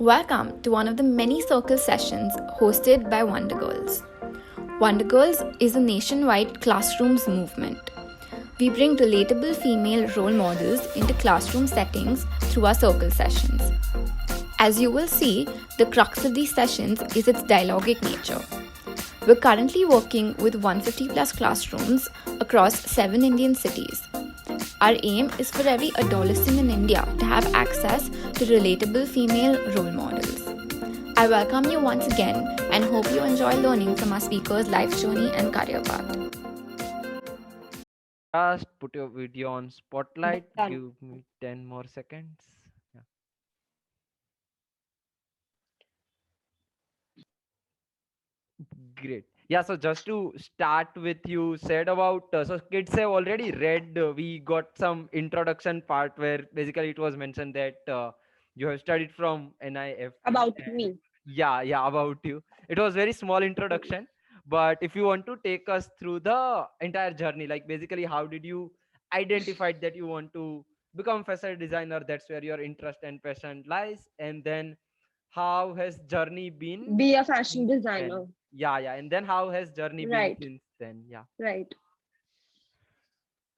Welcome to one of the many circle sessions hosted by Wonder Girls. Wonder Girls is a nationwide classrooms movement. We bring relatable female role models into classroom settings through our circle sessions. As you will see, the crux of these sessions is its dialogic nature. We're currently working with 150 plus classrooms across 7 Indian cities. Our aim is for every adolescent in India to have access to relatable female role models. I welcome you once again and hope you enjoy learning from our speakers' life journey and career path. Just put your video on spotlight. Done. Give me 10 more seconds. Yeah. Great. Yeah, so just to start with, you said about so kids have already read. We got some introduction part where basically it was mentioned that you have studied from NIFT. About And me. yeah, about you. It was very small introduction, but if you want to take us through the entire journey, like basically how did you identify that you want to become fashion designer? That's where your interest and passion lies, and then how has journey been Be a fashion since then? designer. Yeah, and then how has journey been Right, since then? Yeah. right,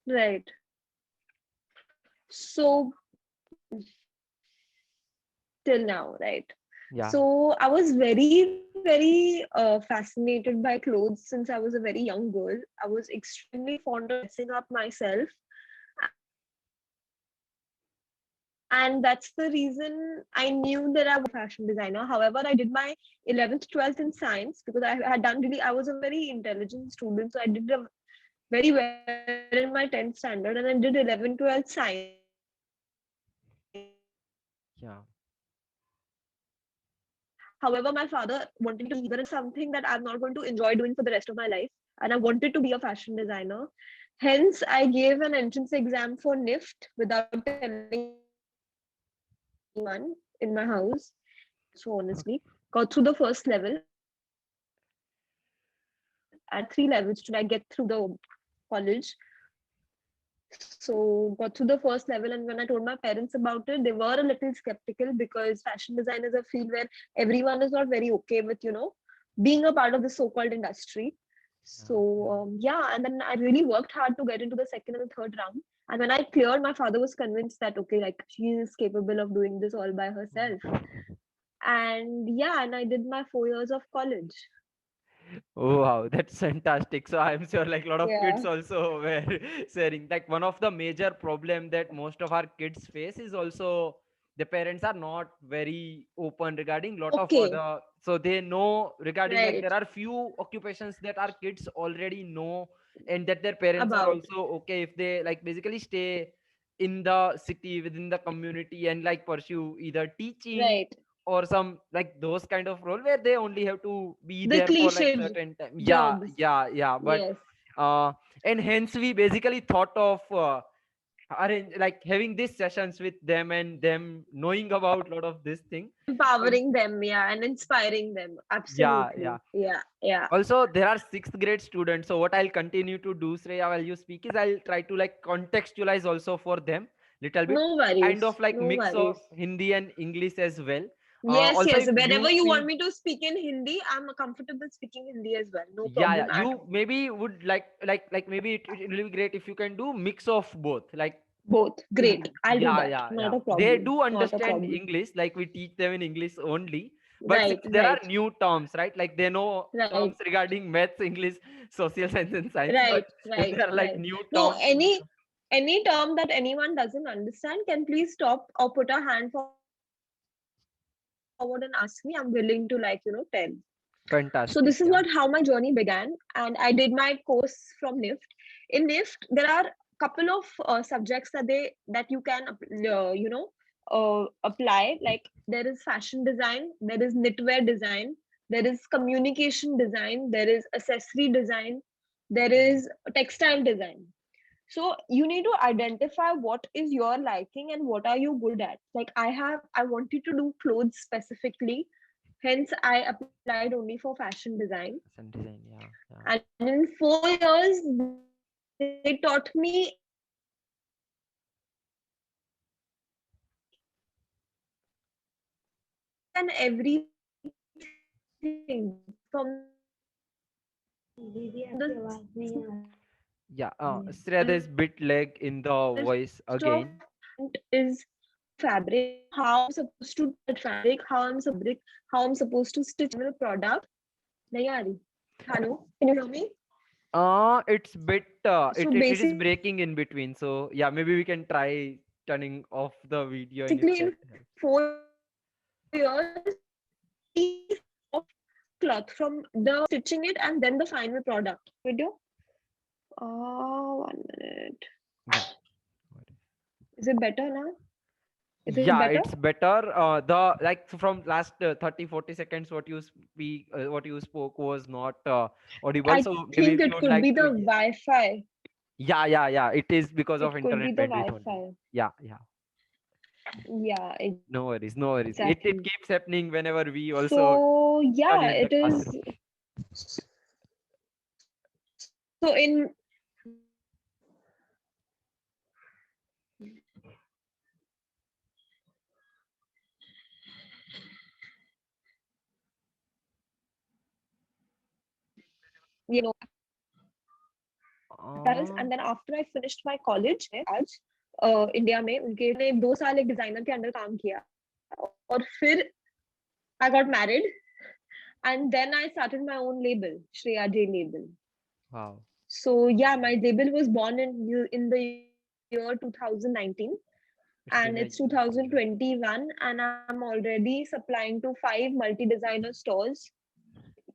right. So till now, right? Yeah. So I was very fascinated by clothes since I was a very young girl. I was extremely fond of dressing up myself, and that's the reason I knew that I wanted to be a fashion designer. However, I did my 11th, 12th in science because I had done really. I was a very intelligent student, so I did very well in my 10th standard, and I did 11, 12 science. Yeah. However, my father wanted me to either in something that I'm not going to enjoy doing for the rest of my life, and I wanted to be a fashion designer. Hence, I gave an entrance exam for NIFT without telling anyone in my house. So honestly, got through the first level, and there are 3 levels to like get through the college. So got through the first level, and when I told my parents about it, they were a little skeptical because fashion design is a field where everyone is not very okay with, being a part of the so-called industry. Yeah. So yeah, and then I really worked hard to get into the second and the third round. And when I cleared, my father was convinced that okay, like she is capable of doing this all by herself. And yeah, and I did my 4 years of college. Oh, wow, that's fantastic. So I'm sure like a lot of Yeah. kids also were sharing. Like one of the major problem that most of our kids face is also the parents are not very open regarding lot of Okay. other. So they know regarding like Right. there are few occupations that our kids already know, and that their parents are About. also okay if they like basically stay in the city within the community and like pursue either teaching Right. or some like those kind of role where they only have to be The there for like cliched certain time. Yeah, jobs. but Yes. uh and hence we basically thought of arrange like having these sessions with them and them knowing about a lot of this thing. And Empowering them, yeah, and inspiring them. yeah. Absolutely. Yeah, yeah. Also there are sixth grade students, so what I'll continue to do, Shreya, while you speak is I'll try to like contextualize also for them little bit, No kind worries. of like No mix of worries. Hindi and English as well. Yes, Also yes. if Whenever you you feel want me to speak in Hindi, I'm comfortable speaking Hindi as well. No yeah, problem at you all. maybe would like maybe it will be great if you can do mix of both, like Both. in Great. I'll do that. yeah, Not a they problem. do Not a understand problem. English, like we teach them in English only, but Right, since there are right, new terms, right, like they know right, terms regarding maths, English, social science and science, but right, if right, there are like right. new No, terms in any term that anyone doesn't understand can please stop or put a hand forward and ask me. I'm willing to tell. So this is what how my journey fantastic, began, yeah. and I did my course from NIFT. In NIFT, there are couple of subjects that you can apply. Like there is fashion design, there is knitwear design, there is communication design, there is accessory design, there Mm. is textile design. So you need to identify what is your liking and what are you good at. Like I wanted to do clothes specifically, hence I applied only for fashion design. Fashion design, yeah. And in 4 years they taught me everything that I needed to know. Like I did my 4 years of fashion design, and everything from दीदी the आपकी आवाज नहीं आ रही Yeah, है Shreya, there's bit lag in the voice list of again. is fabric, how I'm supposed to cut fabric, how I'm supposed to stitch the product. नहीं आ रही. Hello, can you hear me? It's bit So it is breaking in between. So yeah, maybe we can try turning off the video and if basically that in helps. 4 years of cloth from the stitching it and then the final product video. 1 minute. Yeah. Is it better now? Is it Yeah, better? it's better. The like from last 30-40 seconds, what you speak, what you spoke was not audible. I So maybe think if you it would could be like to, the Wi-Fi. yeah. It is because of It could be internet the bandwidth only. Wi-Fi. Yeah. Yeah, No worries, no worries. It exactly. keeps happening whenever we also So study yeah, in the it is. classroom. So in you know Paris, Uh, and then after I finished my college आज India में उनके ने 2 साल एक designer के under काम किया और फिर I got married and then I started my own label, Shreya J label. wow. So yeah, my label was born in the year 2019 It's been and a it's 2021 and I'm already supplying to 5 multi-designer stores.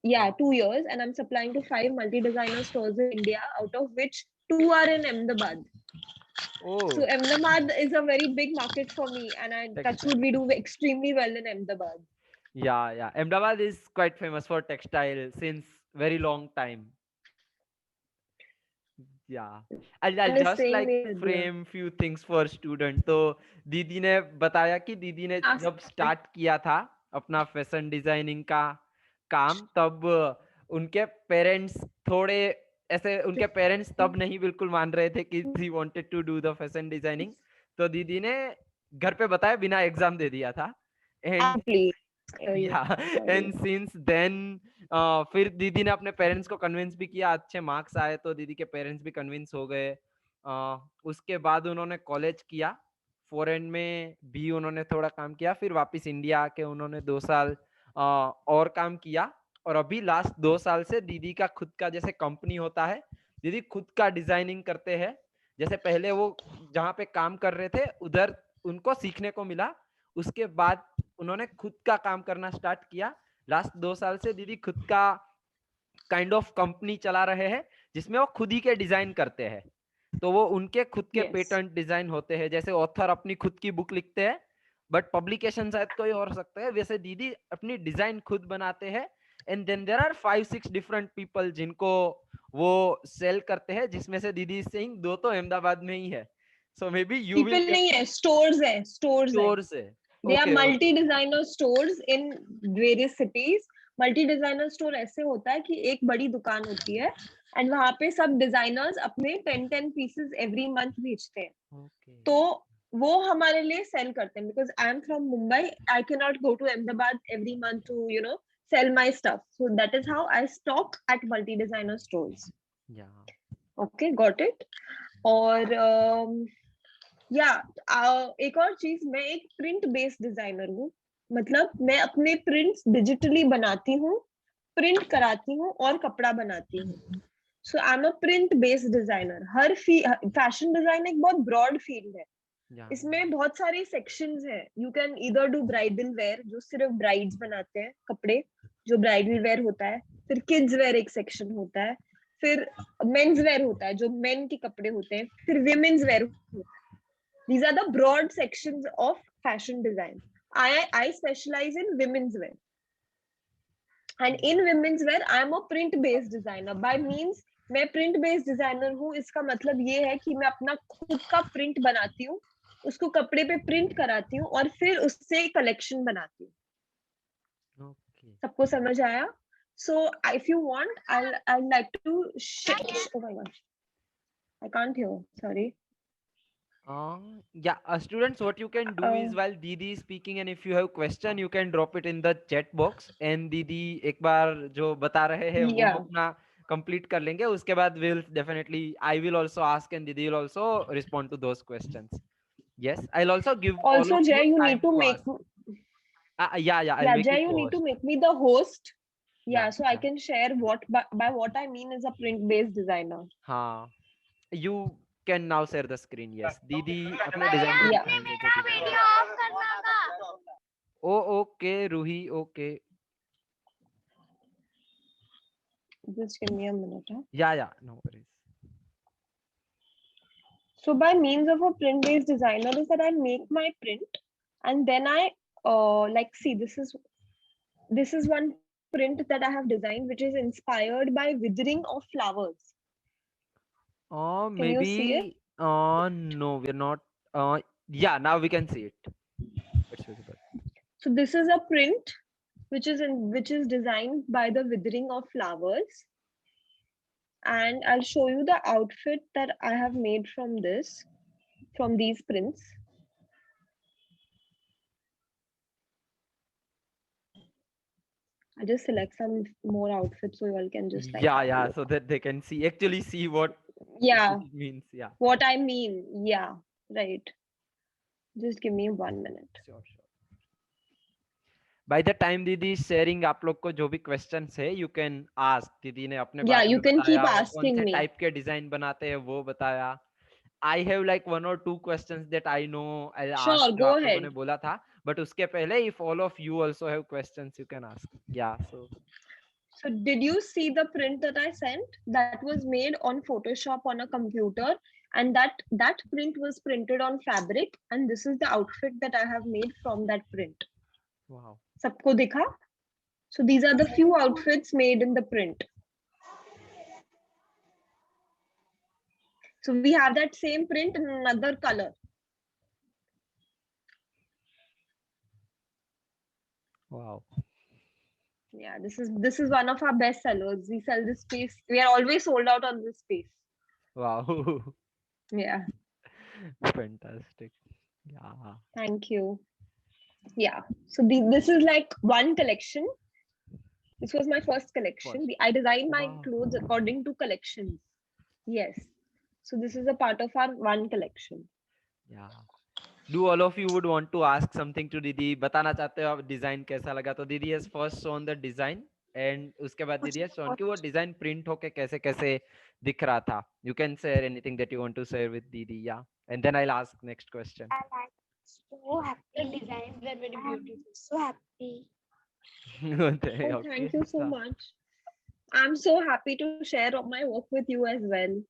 Yeah, 2 years and I'm supplying to 5 multi-designer stores in India, out of which 2 are in Ahmedabad. Oh, So Ahmedabad is a very big market for me and I touch textile. wood we do extremely well in Ahmedabad. Yeah. Ahmedabad is quite famous for textile since very long time. Yeah. I'll And the just same like way with you. frame few things for student. तो दीदी ने बताया कि दीदी ने Ask जब start किया था अपना फैशन डिजाइनिंग का काम, तब उनके पेरेंट्स थोड़े ऐसे, उनके पेरेंट्स तब नहीं बिल्कुल मान रहे थे कि she wanted to do the fashion designing. तो दीदी ने घर पे बताया, बिना एग्जाम दे दिया था. And please. yeah, and since then फिर दीदी ने अपने पेरेंट्स को कन्विंस भी किया, अच्छे मार्क्स आए तो दीदी के पेरेंट्स भी कन्विंस हो गए. उसके बाद उन्होंने कॉलेज किया, फॉरेन में भी उन्होंने थोड़ा काम किया, फिर वापस इंडिया आके उन्होंने 2 साल और काम किया. और अभी लास्ट 2 साल से दीदी का खुद का जैसे कंपनी होता है, दीदी खुद का डिजाइनिंग करते हैं. जैसे पहले वो जहाँ पे काम कर रहे थे उधर उनको सीखने को मिला, उसके बाद उन्होंने खुद का काम करना स्टार्ट किया. लास्ट 2 साल से दीदी खुद का काइंड ऑफ कंपनी चला रहे हैं जिसमें वो खुद ही के डिजाइन करते हैं. तो वो उनके खुद के Yes. पेटेंट डिजाइन होते हैं. जैसे ऑथर अपनी खुद की बुक लिखते हैं बट पब्लिकेशन शायद कोई और सकता है, वैसे दीदी अपनी डिजाइन खुद बनाते हैं. And then there are 5-6 different people जिनको वो सेल करते हैं, जिसमें से दीदी सिंह 2 तो अहमदाबाद में ही है. So maybe you People will नहीं है, stores है, stores है. स्टोर्स है. They are Okay. multi-designer stores in various cities. Multi-designer store ऐसे होता है कि एक बड़ी दुकान होती है and वहाँ पे सब designers अपने 10 pieces every month भेजते हैं. Okay. तो वो हमारे लिए सेल करते हैं because I am from Mumbai. I cannot go to Ahmedabad every month to sell my stuff. So that is how I stock at multi-designer stores. Yeah. Okay, got it. और या एक और चीज, मैं एक प्रिंट बेस्ड डिजाइनर हूँ. मतलब मैं अपने प्रिंट्स डिजिटली बनाती हूँ, प्रिंट कराती हूँ और कपड़ा बनाती हूँ. So I am a print based designer. हर फैशन डिजाइन एक बहुत ब्रॉड फील्ड है. Yeah. इसमें बहुत सारे सेक्शंस हैं. You can either do bridal where, जो सिर्फ ब्राइड्स बनाते हैं कपड़े, जो ब्राइडल वेयर होता है. फिर किड्स वेयर एक सेक्शन होता है. फिर मेंस वेयर होता है, जो मेन के कपड़े होते हैं. फिर विमेन्स वेयर होता है. These are the broad sections of fashion design. I specialize in women's wear. And in women's wear, I am a print-based designer. By means, मैं print based designer हूँ. इसका मतलब ये है कि मैं अपना खुद का print बनाती हूँ, उसको कपड़े पे print कराती हूँ और फिर उससे collection बनाती हूँ. Okay. सबको समझ आया? So if you want, I'd like to share. Oh my gosh, I can't hear. Sorry. Yeah, students, what you can do is while Didi is speaking, and if you have question, you can drop it in the chat box. And Didi एक बार जो बता रहे हैं वो हम Yeah. अपना complete कर लेंगे. उसके बाद we'll definitely, I will also ask and Didi will also respond to those questions. Yes, I'll also give all Also, of you Jay, you need time to to make ask. Yeah, I'll yeah, make you Jay, you need to co-host. make me the host. Yeah, Yeah, so I yeah. can share what by what I mean is a print-based designer. हाँ, you can now share the screen. Yes, Didi अपने design को Yeah. दिखाएंगे जो Didi ने. Oh, okay, Ruhi, okay. Just give me a minute. Huh? Yeah, no worries. So by means of a print-based designer is that I make my print and then I like see this is one print that I have designed which is inspired by withering of flowers. Can you see it? Maybe, no, we're not. Yeah, now we can see it. It's visible. So this is a print which is designed by the withering of flowers. And I'll show you the outfit that I have made from these prints. I just select some more outfits so you all can just like have a Yeah, look. so that they can actually see what Yeah, it means. Yeah, what I mean. Yeah, right. Just give me 1 minute. sure. By the time दीदी is sharing, आप लोग को जो भी questions है, you can ask. दीदी ने अपने Yeah, बारे you में can keep बताया, वो कौन asking से me. type के design बनाते हैं वो बताया. I have like 1 or 2 questions that I know I'll ask Sure, जो go आप लोगों ने ahead. बोला था. But उसके पहले, if all of you also have questions, you can ask. Yeah, so. So did you see the print that I sent? That was made on Photoshop on a computer, and that print was printed on fabric, and this is the outfit that I have made from that print. Wow. Sabko dikha? So these are the few outfits made in the print. So we have that same print in another color. Wow. Yeah, this is one of our best sellers. We sell this piece. We are always sold out on this piece. Wow. Yeah. Fantastic. Yeah. Thank you. Yeah. So this is like one collection. This was my first collection. I designed my Wow. clothes according to collections. Yes. So this is a part of our one collection. Yeah. Do all of you would want to ask something to दीदी? बताना चाहते हो आप design कैसा लगा? तो दीदी has first shown the design and उसके बाद दीदी has shown कि वो डिजाइन प्रिंट होके कैसे कैसे दिख रहा था. You can share anything that you want to share with दीदी. Yeah. And then I'll ask next question. So happy. The designs were very beautiful. So happy. Okay. Oh, thank you so much. I'm so happy to share my work with you as well.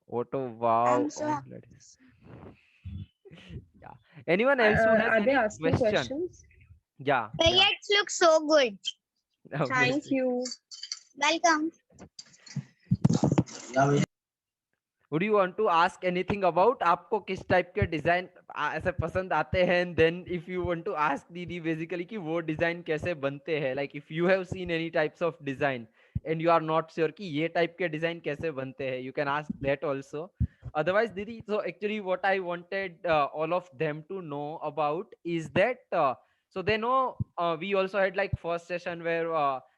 Auto, wow. I'm so happy. Yeah. Anyone else who has Are they any asking questions? Yeah. The yaks look so good. Thank Obviously. you. Welcome. Would you want to ask anything about आपको किस type के design ऐसे पसंद आते हैं? And then if you want to ask दीदी basically कि वो डिजाइन कैसे बनते हैं, like if you have seen any types of design and you are not sure कि ये टाइप के डिजाइन कैसे बनते हैं, you can ask that also. Otherwise दीदी, so actually what I wanted all of them to know about is that so they know we also had like first session where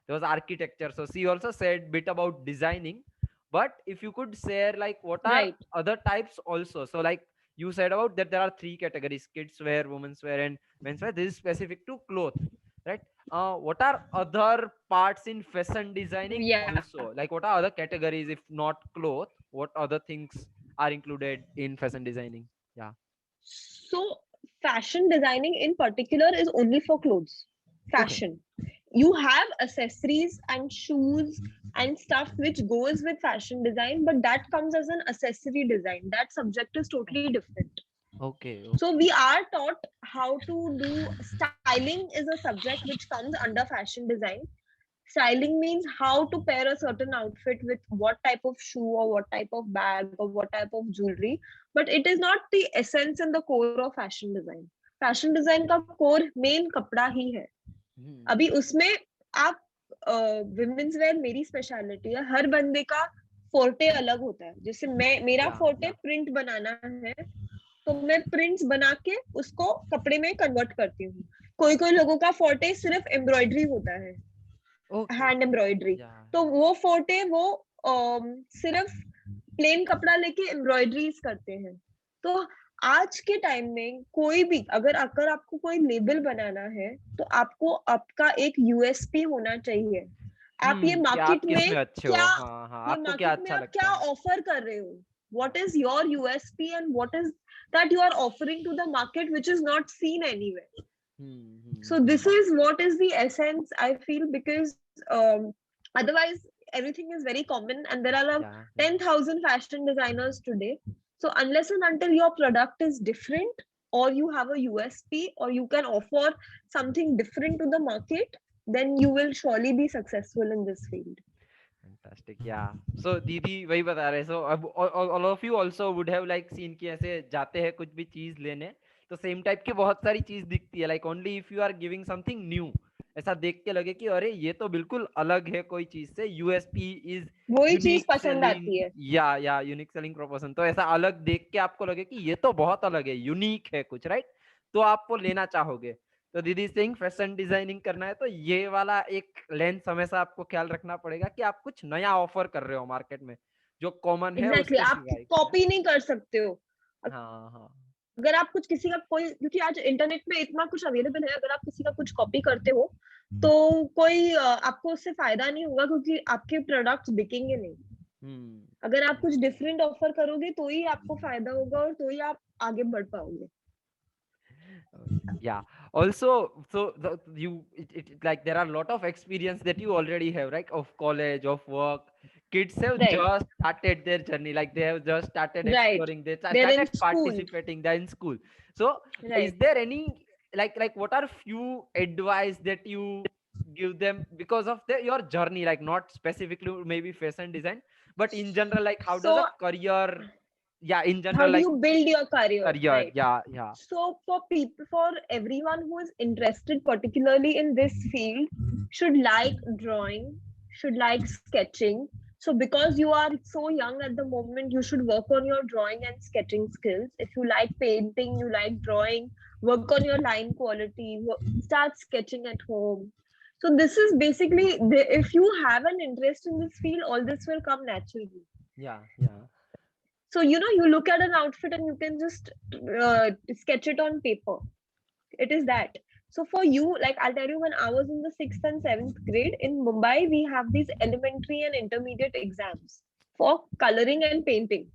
there was architecture, so she also said bit about designing. But if you could share like what are Right. other types also, so like you said about that there are 3 categories: kids wear, women's wear, and men's wear. This is specific to cloth, right? What are other parts in fashion designing Yeah. also, like what are other categories if not cloth? What other things are included in fashion designing? Yeah. So fashion designing in particular is only for clothes. Fashion. You have accessories and shoes and stuff which goes with fashion design, but that comes as an accessory design. That subject is totally different. Okay. So we are taught how to do styling is a subject which comes under fashion design. Styling means how to pair a certain outfit with what type of shoe or what type of bag or what type of jewelry. But it is not the essence and the core of fashion design. Fashion design का core main कपड़ा ही है. अभी उसमें आप women's where मेरी speciality है. हर बंदे का फोर्टे अलग होता है. जैसे मेरा Yeah, फोर्टे yeah. प्रिंट बनाना है, तो मैं प्रिंट्स बना के उसको कपड़े में कन्वर्ट करती हूँ. कोई कोई लोगों का फोर्टे सिर्फ एम्ब्रॉयडरी होता है, Okay. Hand embroidery. Yeah. तो वो फोर्टे वो सिर्फ प्लेन कपड़ा लेके एम्ब्रॉयडरीज करते हैं. तो आज के टाइम में कोई भी अगर आपको कोई लेबल बनाना है, तो आपको आपका एक यूएसपी होना चाहिए. आप ये कि आप मार्केट किस में में अच्छे हो, क्या, हाँ, ये आपको क्या मार्केट में अच्छा आप लगता क्या है. ऑफर कर रहे हो, what is your USP and what is that you are offering to the market which is not seen anywhere. So this is what is the essence, I feel, because otherwise everything is very common and there are Yeah, 10,000 fashion designers today. So unless and until your product is different, or you have a USP, or you can offer something different to the market, then you will surely be successful in this field. fantastic. Yeah. So दीदी वही बता रहे. So अब all of you also would have like seen कि ऐसे जाते हैं कुछ भी चीज लेने, तो सेम टाइप की बहुत सारी चीज दिखती है. Like only if you are giving something new, ऐसा देख के लगे कि अरे ये तो बिल्कुल अलग है कोई चीज से. यूएसपी इज वही चीज यूनिक पसंद सेलिंग, आती है. या यूनिक सेलिंग प्रोपोर्शन. तो ऐसा अलग देख के आपको लगे कि ये तो बहुत अलग है, यूनिक है कुछ, राइट? तो आप वो लेना चाहोगे. तो दीदी सिंह फैशन डिजाइनिंग करना है तो ये वाला एक लेंस हमेशा आपको ख्याल रखना पड़ेगा कि आप कुछ नया ऑफर कर रहे हो मार्केट में, जो कॉमन है एग्जैक्टली उसके आप सिवाय. कॉपी नहीं कर सकते हो. हाँ, हाँ. अगर आप कुछ किसी का कोई, क्योंकि आज इंटरनेट में इतना कुछ अवेलेबल है, अगर आप किसी का कुछ कॉपी करते हो तो कोई आपको उससे फायदा नहीं होगा, क्योंकि आपके प्रोडक्ट्स बिकेंगे नहीं. अगर आप कुछ डिफरेंट ऑफर करोगे तो ही आपको फायदा होगा और तो ही आप आगे बढ़ पाओगे. Yeah. Also, so like there are a lot of experience that you already have, right? Of college, of work. Kids have Right. just started their journey, like they have just started Right. exploring. They They're in started school. participating. They're in school. So, is Right. there any like what are few advice that you give them because of your journey, like not specifically maybe fashion design, but in general, like how does So a career, yeah, in how general, do like you build your career? career, Right. yeah. So for people, for everyone who is interested particularly in this field, should like drawing, should like sketching. So because you are so young at the moment, you should work on your drawing and sketching skills. If you like painting, you like drawing, work on your line quality, start sketching at home. So this is basically, if you have an interest in this field, all this will come naturally. Yeah. So, you look at an outfit and you can just sketch it on paper. It is that. So for you, like I'll tell you, when I was in the 6th and 7th grade in Mumbai, we have these elementary and intermediate exams for coloring and painting.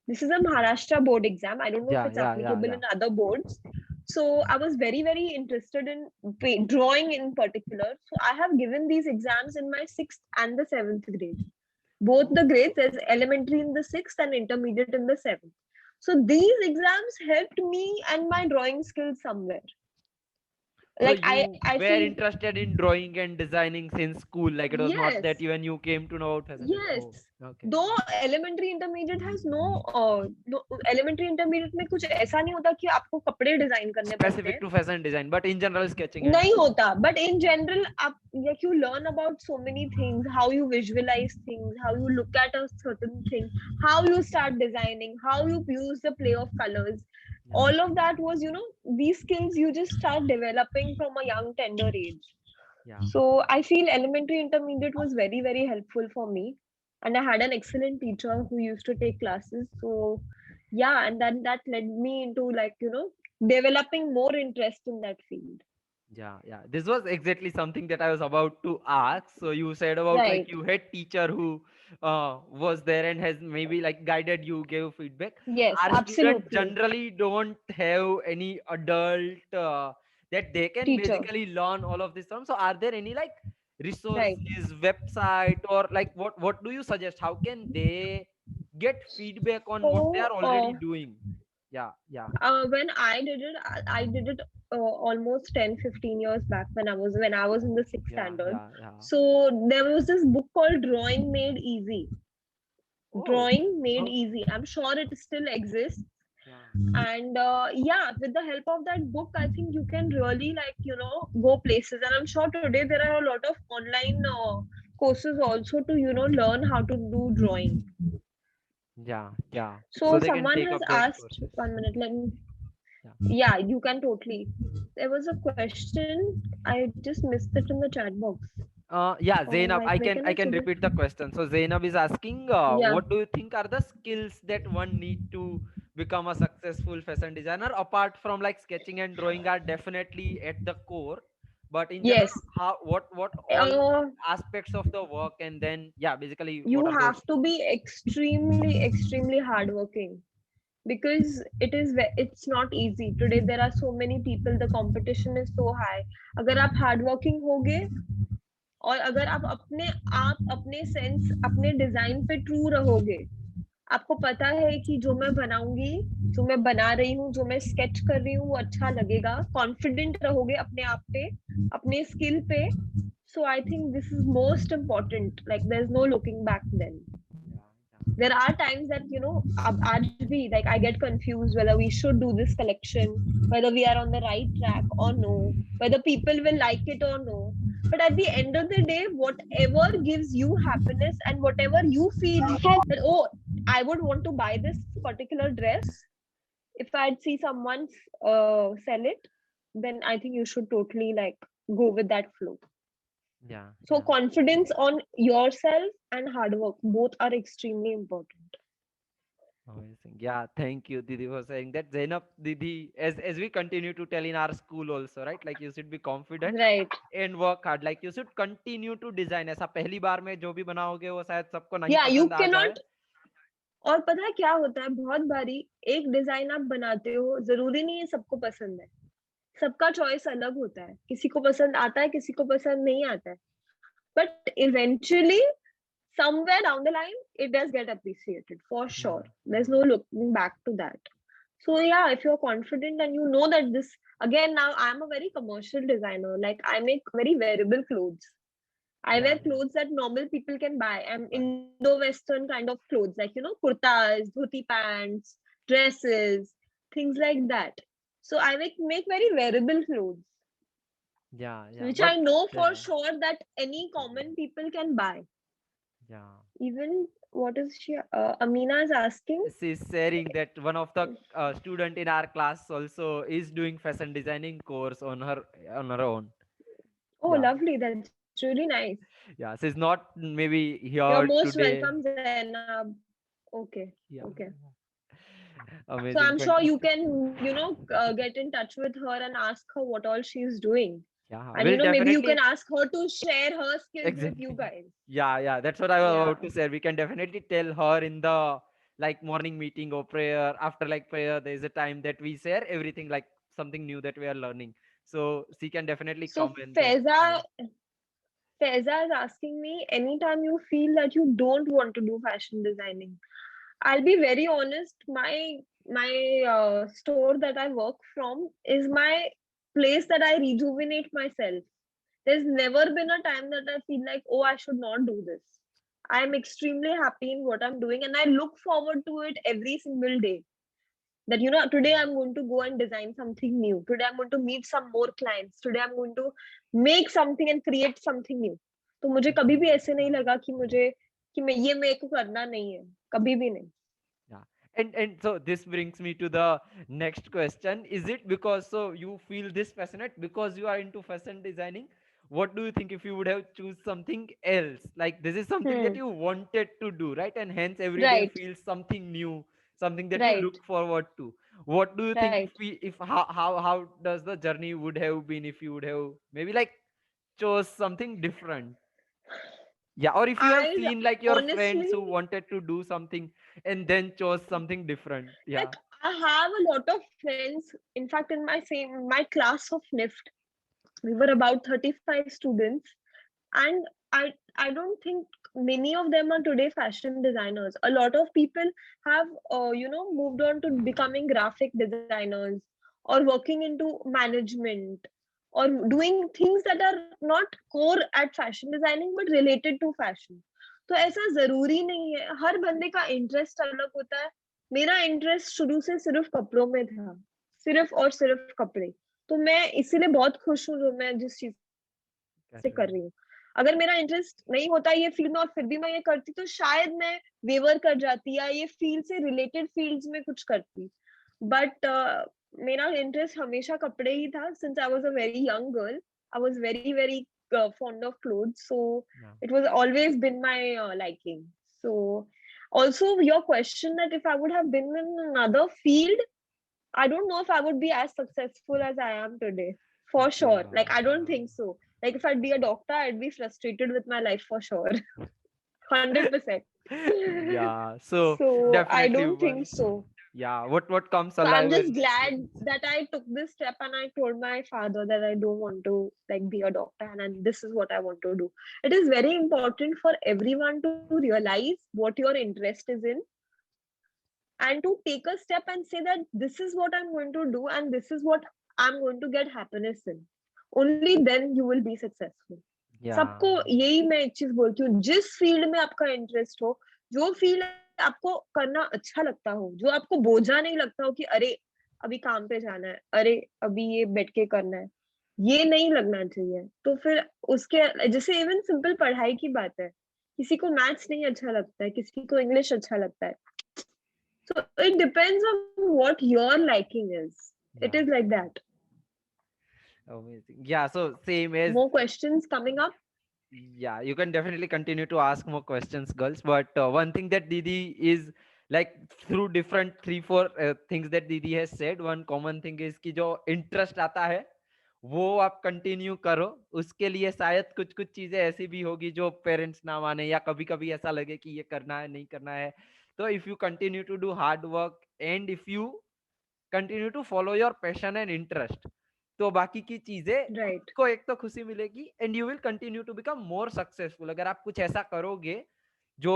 This is a Maharashtra board exam. I don't know if it's applicable in other boards. So I was very, very interested in drawing in particular. So I have given these exams in my 6th and the 7th grade. Both the grades, as elementary in the 6th and intermediate in the 7th. So these exams helped me and my drawing skills somewhere. So Like you I were feel, interested in drawing and designing since school, like it was not yes, that when you came to know about fashion. yes. Oh, okay. Though elementary intermediate has no elementary intermediate में कुछ ऐसा नहीं होता कि आपको कपड़े design करने पड़ते Specific हैं. to fashion design, but in general sketching. And नहीं होता, but in general आप like you learn about so many things, how you visualize things, how you look at a certain thing, how you start designing, how you use the play of colors. All of that was, these skills you just start developing from a young tender age. Yeah. So I feel elementary intermediate was very, very helpful for me, and I had an excellent teacher who used to take classes. So yeah, and then that led me into developing more interest in that field. Yeah. This was exactly something that I was about to ask. So you said about like Right. you had teacher who was there and has maybe like guided you, gave feedback. Yes, Our students absolutely. generally don't have any adult that they can Teacher. basically learn all of this from. So are there any like resources, Right. website, or like what do you suggest? How can they get feedback on what they are already doing? Yeah. When I did it almost 10-15 years back when I was in the 6th standard. Yeah. So there was this book called Drawing Made Easy. Oh. Drawing Made Easy. I'm sure it still exists. Yeah. And with the help of that book, I think you can really go places. And I'm sure today there are a lot of online courses also to learn how to do drawing. Yeah. So So they can someone take has up those asked, courses. 1 minute, let me. Yeah. Yeah, you can totally. There was a question. I just missed it in the chat box. Yeah, Zainab, Why can I I can see this? repeat the question. So Zainab is asking, Yeah. what do you think are the skills that one need to become a successful fashion designer? Apart from like sketching and drawing are definitely at the core, but in general, Yes. what all Uh, aspects of the work, and then yeah, basically what you are those? have to be extremely hardworking because it's not easy. Today there are so many people. The competition is so high. अगर आप hardworking होगे और अगर आप अपने sense अपने design पे true रहोगे, आपको पता है कि जो मैं बनाऊंगी, जो मैं बना रही हूँ, जो मैं स्केच कर रही हूँ वो अच्छा लगेगा, कॉन्फिडेंट रहोगे अपने आप पे, अपने स्किल पे. So I think this is most important. Like there's no looking back then. Yeah, There are times that अब आज भी like I get confused whether we should do this collection, whether we are on the right track or no, whether people will like it or no. But at the end of the day, whatever gives you happiness and whatever you feel that, oh, I would want to buy this particular dress if I'd see someone sell it, then I think you should totally like go with that flow. yeah, So yeah. confidence on yourself and hard work both are extremely important. Amazing. Yeah, thank you, Didi, for saying that. Zainab, Didi, as we continue to tell in our school also, right? Like you should be confident Right. and work hard. Like you should continue to design. ऐसा पहली बार में जो भी बनाओगे वो शायद सबको नहीं Yeah, you पसंद आ जाए. cannot. और पता है क्या होता है, बहुत बारी एक डिजाइन आप बनाते हो, जरूरी नहीं है सबको पसंद है. सबका चॉइस अलग होता है, किसी को पसंद आता है, किसी को पसंद नहीं आता है. But eventually somewhere down the line it does get appreciated for sure. There's no looking back to that. So yeah, if you're confident and you know that this, again, now I'm a very commercial designer. Like I make very wearable clothes. I Yeah, wear yeah. clothes that normal people can buy. I'm Indo-Western kind of clothes, like kurtas, dhoti pants, dresses, things like that. So I make very wearable clothes, Yeah. which But I know for uh, sure that any common people can buy. yeah, Even what is she? Amina is asking. she's sharing that one of the student in our class also is doing fashion designing course on her own. Oh, Yeah, lovely. That's really nice. yeah. She's not maybe You're here most today. welcome, Zainab. Okay, Yeah, okay. So I'm amazing, sure you fantastic. can, get in touch with her and ask her what all she's doing. Yeah, And we'll maybe you can definitely ask her to share her skills with you exactly. guys. Yeah. That's what I was Yeah. about to say. We can definitely tell her in the like morning meeting or prayer. After like prayer, there is a time that we share everything like something new that we are learning. So she can definitely So come and then yeah. Faiza is asking me, anytime you feel that you don't want to do fashion designing, I'll be very honest. My store that I work from is my place that I rejuvenate myself. There's never been a time that I feel like, oh, I should not do this. I'm extremely happy in what I'm doing, and I look forward to it every single day. That today I'm going to go and design something new. Today I'm going to meet some more clients. Today I'm going to make something and create something new. तो मुझे कभी भी ऐसे नहीं लगा कि मैं ये मेरे को करना नहीं है, कभी भी नहीं. Yeah. And so this brings me to the next question. Is it because so you feel this passionate because you are into fashion designing? What do you think if you would have choose something else? Like this is something that Hmm. you wanted to do, right? And hence every day Right, feels something new, something that you right, look forward to. What do you think if right. we if how does the journey would have been if you would have maybe like chose something different? Yeah, or if you have I seen like your friends honestly, who wanted to do something and then chose something different. Yeah. like, I have a lot of friends. In fact, in my class of NIFT, we were about 35 students, and I don't think many of them are today fashion designers. A lot of people have moved on to becoming graphic designers or working into management or doing things that are not core at fashion designing but related to fashion. तो ऐसा जरूरी नहीं है, हर बंदे का interest अलग होता है. मेरा इंटरेस्ट शुरू से सिर्फ कपड़ों में था, सिर्फ और सिर्फ कपड़े. तो मैं इसीलिए बहुत खुश हूँ जो मैं जिस चीज से कर Correct. रही हूँ. अगर मेरा इंटरेस्ट नहीं होता ये फील्ड में और फिर भी मैं ये करती तो शायद मैं वेवर कर जाती या ये फील्ड से रिलेटेड फील्ड्स में कुछ करती, बट मेरा इंटरेस्ट हमेशा कपड़े ही था. Since I was a very young girl, I was very very fond of clothes, so Yeah. it was always been my liking. So also your question that if I would have been in another field, I don't know if I would be as successful as I am today. For sure. Like, I don't think so. Like, if I'd be a doctor, I'd be frustrated with my life for sure. 100%. Yeah, so So, I definitely don't think one. so. Yeah, what comes So, I'm alive just in glad that I took this step and I told my father that I don't want to, like, be a doctor and this is what I want to do. It is very important for everyone to realize what your interest is in and to take a step and say that this is what I'm going to do and this is what I'm going to get happiness in. Only then you will be successful. yeah. सबको यही मैं एक चीज बोलती हूँ, जिस field में आपका इंटरेस्ट हो, जो फील्ड आपको करना अच्छा लगता हो, जो आपको बोझा नहीं लगता हो कि अरे अभी काम पे जाना है, अरे अभी ये बैठ के करना है, ये नहीं लगना चाहिए. तो फिर उसके जैसे इवन सिंपल पढ़ाई की बात है, किसी को मैथ्स नहीं अच्छा लगता है, किसी को इंग्लिश अच्छा लगता है. So it depends on what your liking is. It Yeah, is like that. amazing. Yeah, so same as More questions coming up? yeah, you can definitely continue to ask more questions, girls. But one thing that Didi is like through different 3-4 things that Didi has said, one common thing is कि जो interest आता है वो आप continue करो. उसके लिए शायद कुछ कुछ चीजें ऐसी भी होगी जो पेरेंट्स ना माने या कभी कभी ऐसा लगे कि ये करना है नहीं करना है. तो if you continue to do hard work and if you continue to follow your passion and interest, तो बाकी की चीजें Right. को एक तो खुशी मिलेगी and you will continue to become more successful. अगर आप कुछ ऐसा करोगे जो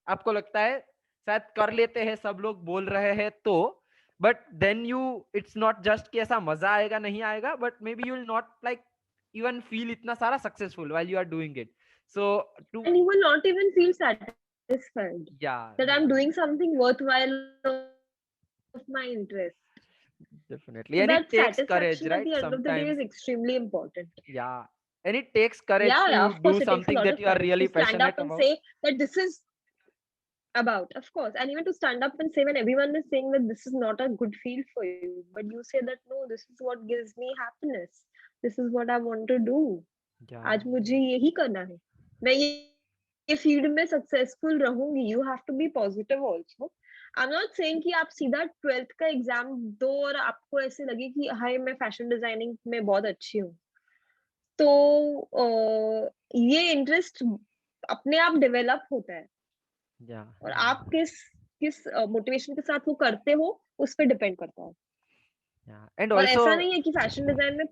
आपको लगता है शायद कर लेते हैं सब लोग बोल रहे हैं, तो but then you it's not just कि ऐसा मजा आएगा नहीं आएगा, but maybe you will not like even feel इतना सारा successful while you are doing it. So to And you will not even feel satisfied या that I'm doing something worthwhile of my interest. definitely, So and it that takes courage, satisfaction at right? the end of the day Sometimes is extremely important. yeah, and it takes courage Yeah, to of do course, it takes a something lot that of you are courage really to stand up passionate and about. say that this is about, of course, and even to stand up and say when everyone is saying that this is not a good field for you, but you say that no, this is what gives me happiness. This is what I want to do. Yeah, आज मुझे यही करना है, मैं ये field में successful रहूंगी. You have to be positive also. I am not saying कि आप सीधा 12th का एग्जाम दो और आपको ऐसे लगे कि हाय मैं फैशन डिजाइनिंग में बहुत अच्छी हूँ. तो ये इंटरेस्ट अपने आप डेवलप होता है yeah, और आप किस किस मोटिवेशन के साथ वो करते हो उस पर डिपेंड करता है. yeah, and और ऐसा also नहीं है कि फैशन डिजाइन में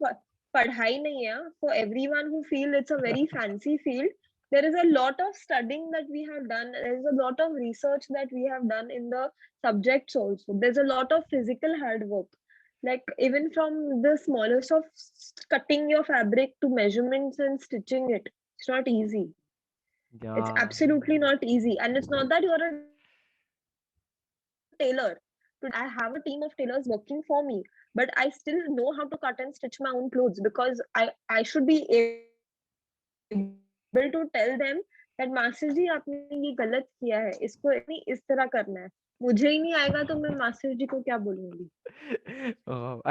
पढ़ाई नहीं है. For everyone who feel it's a very fancy field, there is a lot of studying that we have done. There is a lot of research that we have done in the subjects also. There's a lot of physical hard work, like even from the smallest of cutting your fabric to measurements and stitching it. It's not easy. It's yeah, absolutely not easy. And it's not that you're a tailor. I have a team of tailors working for me, but I still know how to cut and stitch my own clothes because I should be able to tell them that master ji आपने ये गलत किया है, इसको नहीं इस तरह करना है. मुझे ही नहीं आएगा तो मैं मास्टर जी को क्या बोलूंगी.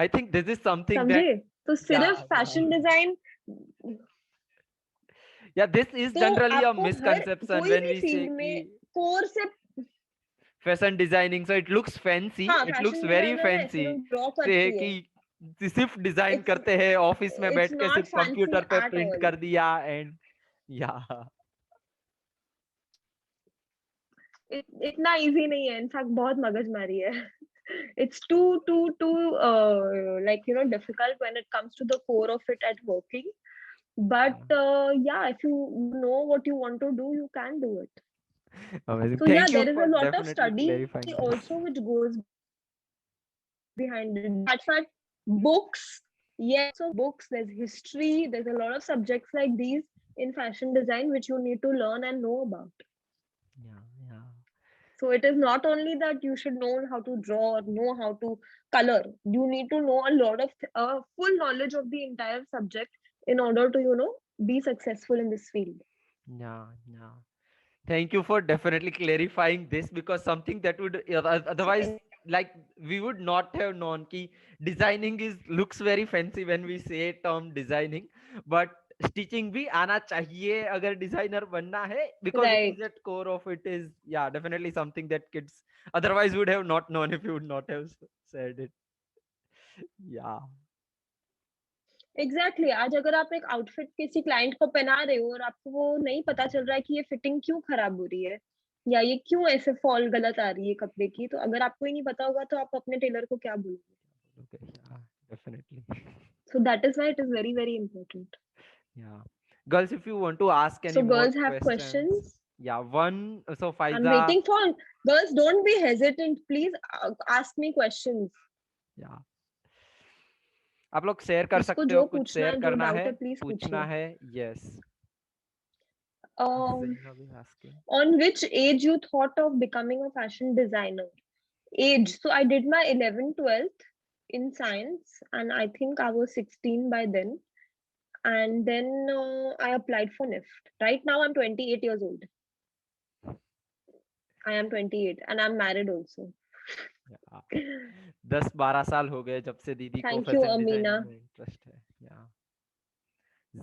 I think this is something that समझे? तो yeah, सिर्फ fashion design, yeah, this is तो generally a आपको हर misconception कोई when भी we say फील्ड में कि कोर से, fashion designing, so it looks fancy, हाँ it looks fashion very designer है fancy सिर्फ ड्रॉ से करती है. कि सिर्फ डिजाइन इट्स करते हैं ऑफिस में it's बैठ के not सिर्फ fancy कंप्यूटर पे at प्रिंट all. कर दिया एंड या इतना इजी नहीं है. इनफैक्ट बहुत मगजमारी है. It's too like difficult when it comes to the core of it at working. But yeah, if you know what you want to do, you can do it. amazing. So yeah, Thank you there is for a lot of definitely study clarifying this. also which goes behind it. That's what books. Yes, so books. There's history. There's a lot of subjects like these in fashion design which you need to learn and know about. Yeah, yeah. So it is not only that you should know how to draw or know how to color. You need to know a lot of full knowledge of the entire subject in order to be successful in this field. Yeah, yeah. Thank you for definitely clarifying this, because something that would otherwise, like, we would not have known ki designing is looks very fancy when we say term designing, but stitching bhi आना चाहिए अगर designer बनना है, because it Right. is at core of it is, yeah, definitely something that kids otherwise would have not known if you would not have said it. Yeah. Exactly आज अगर आप एक outfit किसी क्लाइंट को पहना रहे हो और आपको वो नहीं पता चल रहा है कि ये फिटिंग क्यों खराब हो रही है या ये क्यों ऐसे फॉल गलत आ रही है कपड़े की, तो अगर आपको ही नहीं पता होगा तो आप अपने टेलर को क्या बोलोगे? Okay. Yeah. Definitely. So that is why it is very very important. Yeah. Girls, if you want to ask so any more girls have questions, questions. yeah, one. So I am Faiza, waiting for girls. Don't be hesitant, please ask me questions. yeah, आप लोग share कर जिसको सकते हो, जो कुछ पूछना share है, जो करना डाउट है, है, प्लीज पूछना पूछिए. है. Yes. um Zainab is asking. on which age you thought of becoming a fashion designer? Age. So I did my 11th, 12th in science, and I think I was 16 by then. And then I applied for NIFT. Right now, I'm 28 years old. I am 28, and I'm married also. Yeah. 10-12 साल हो गए जब से दीदी को Thank you, fashion Amina. Designing में interest है. Yeah.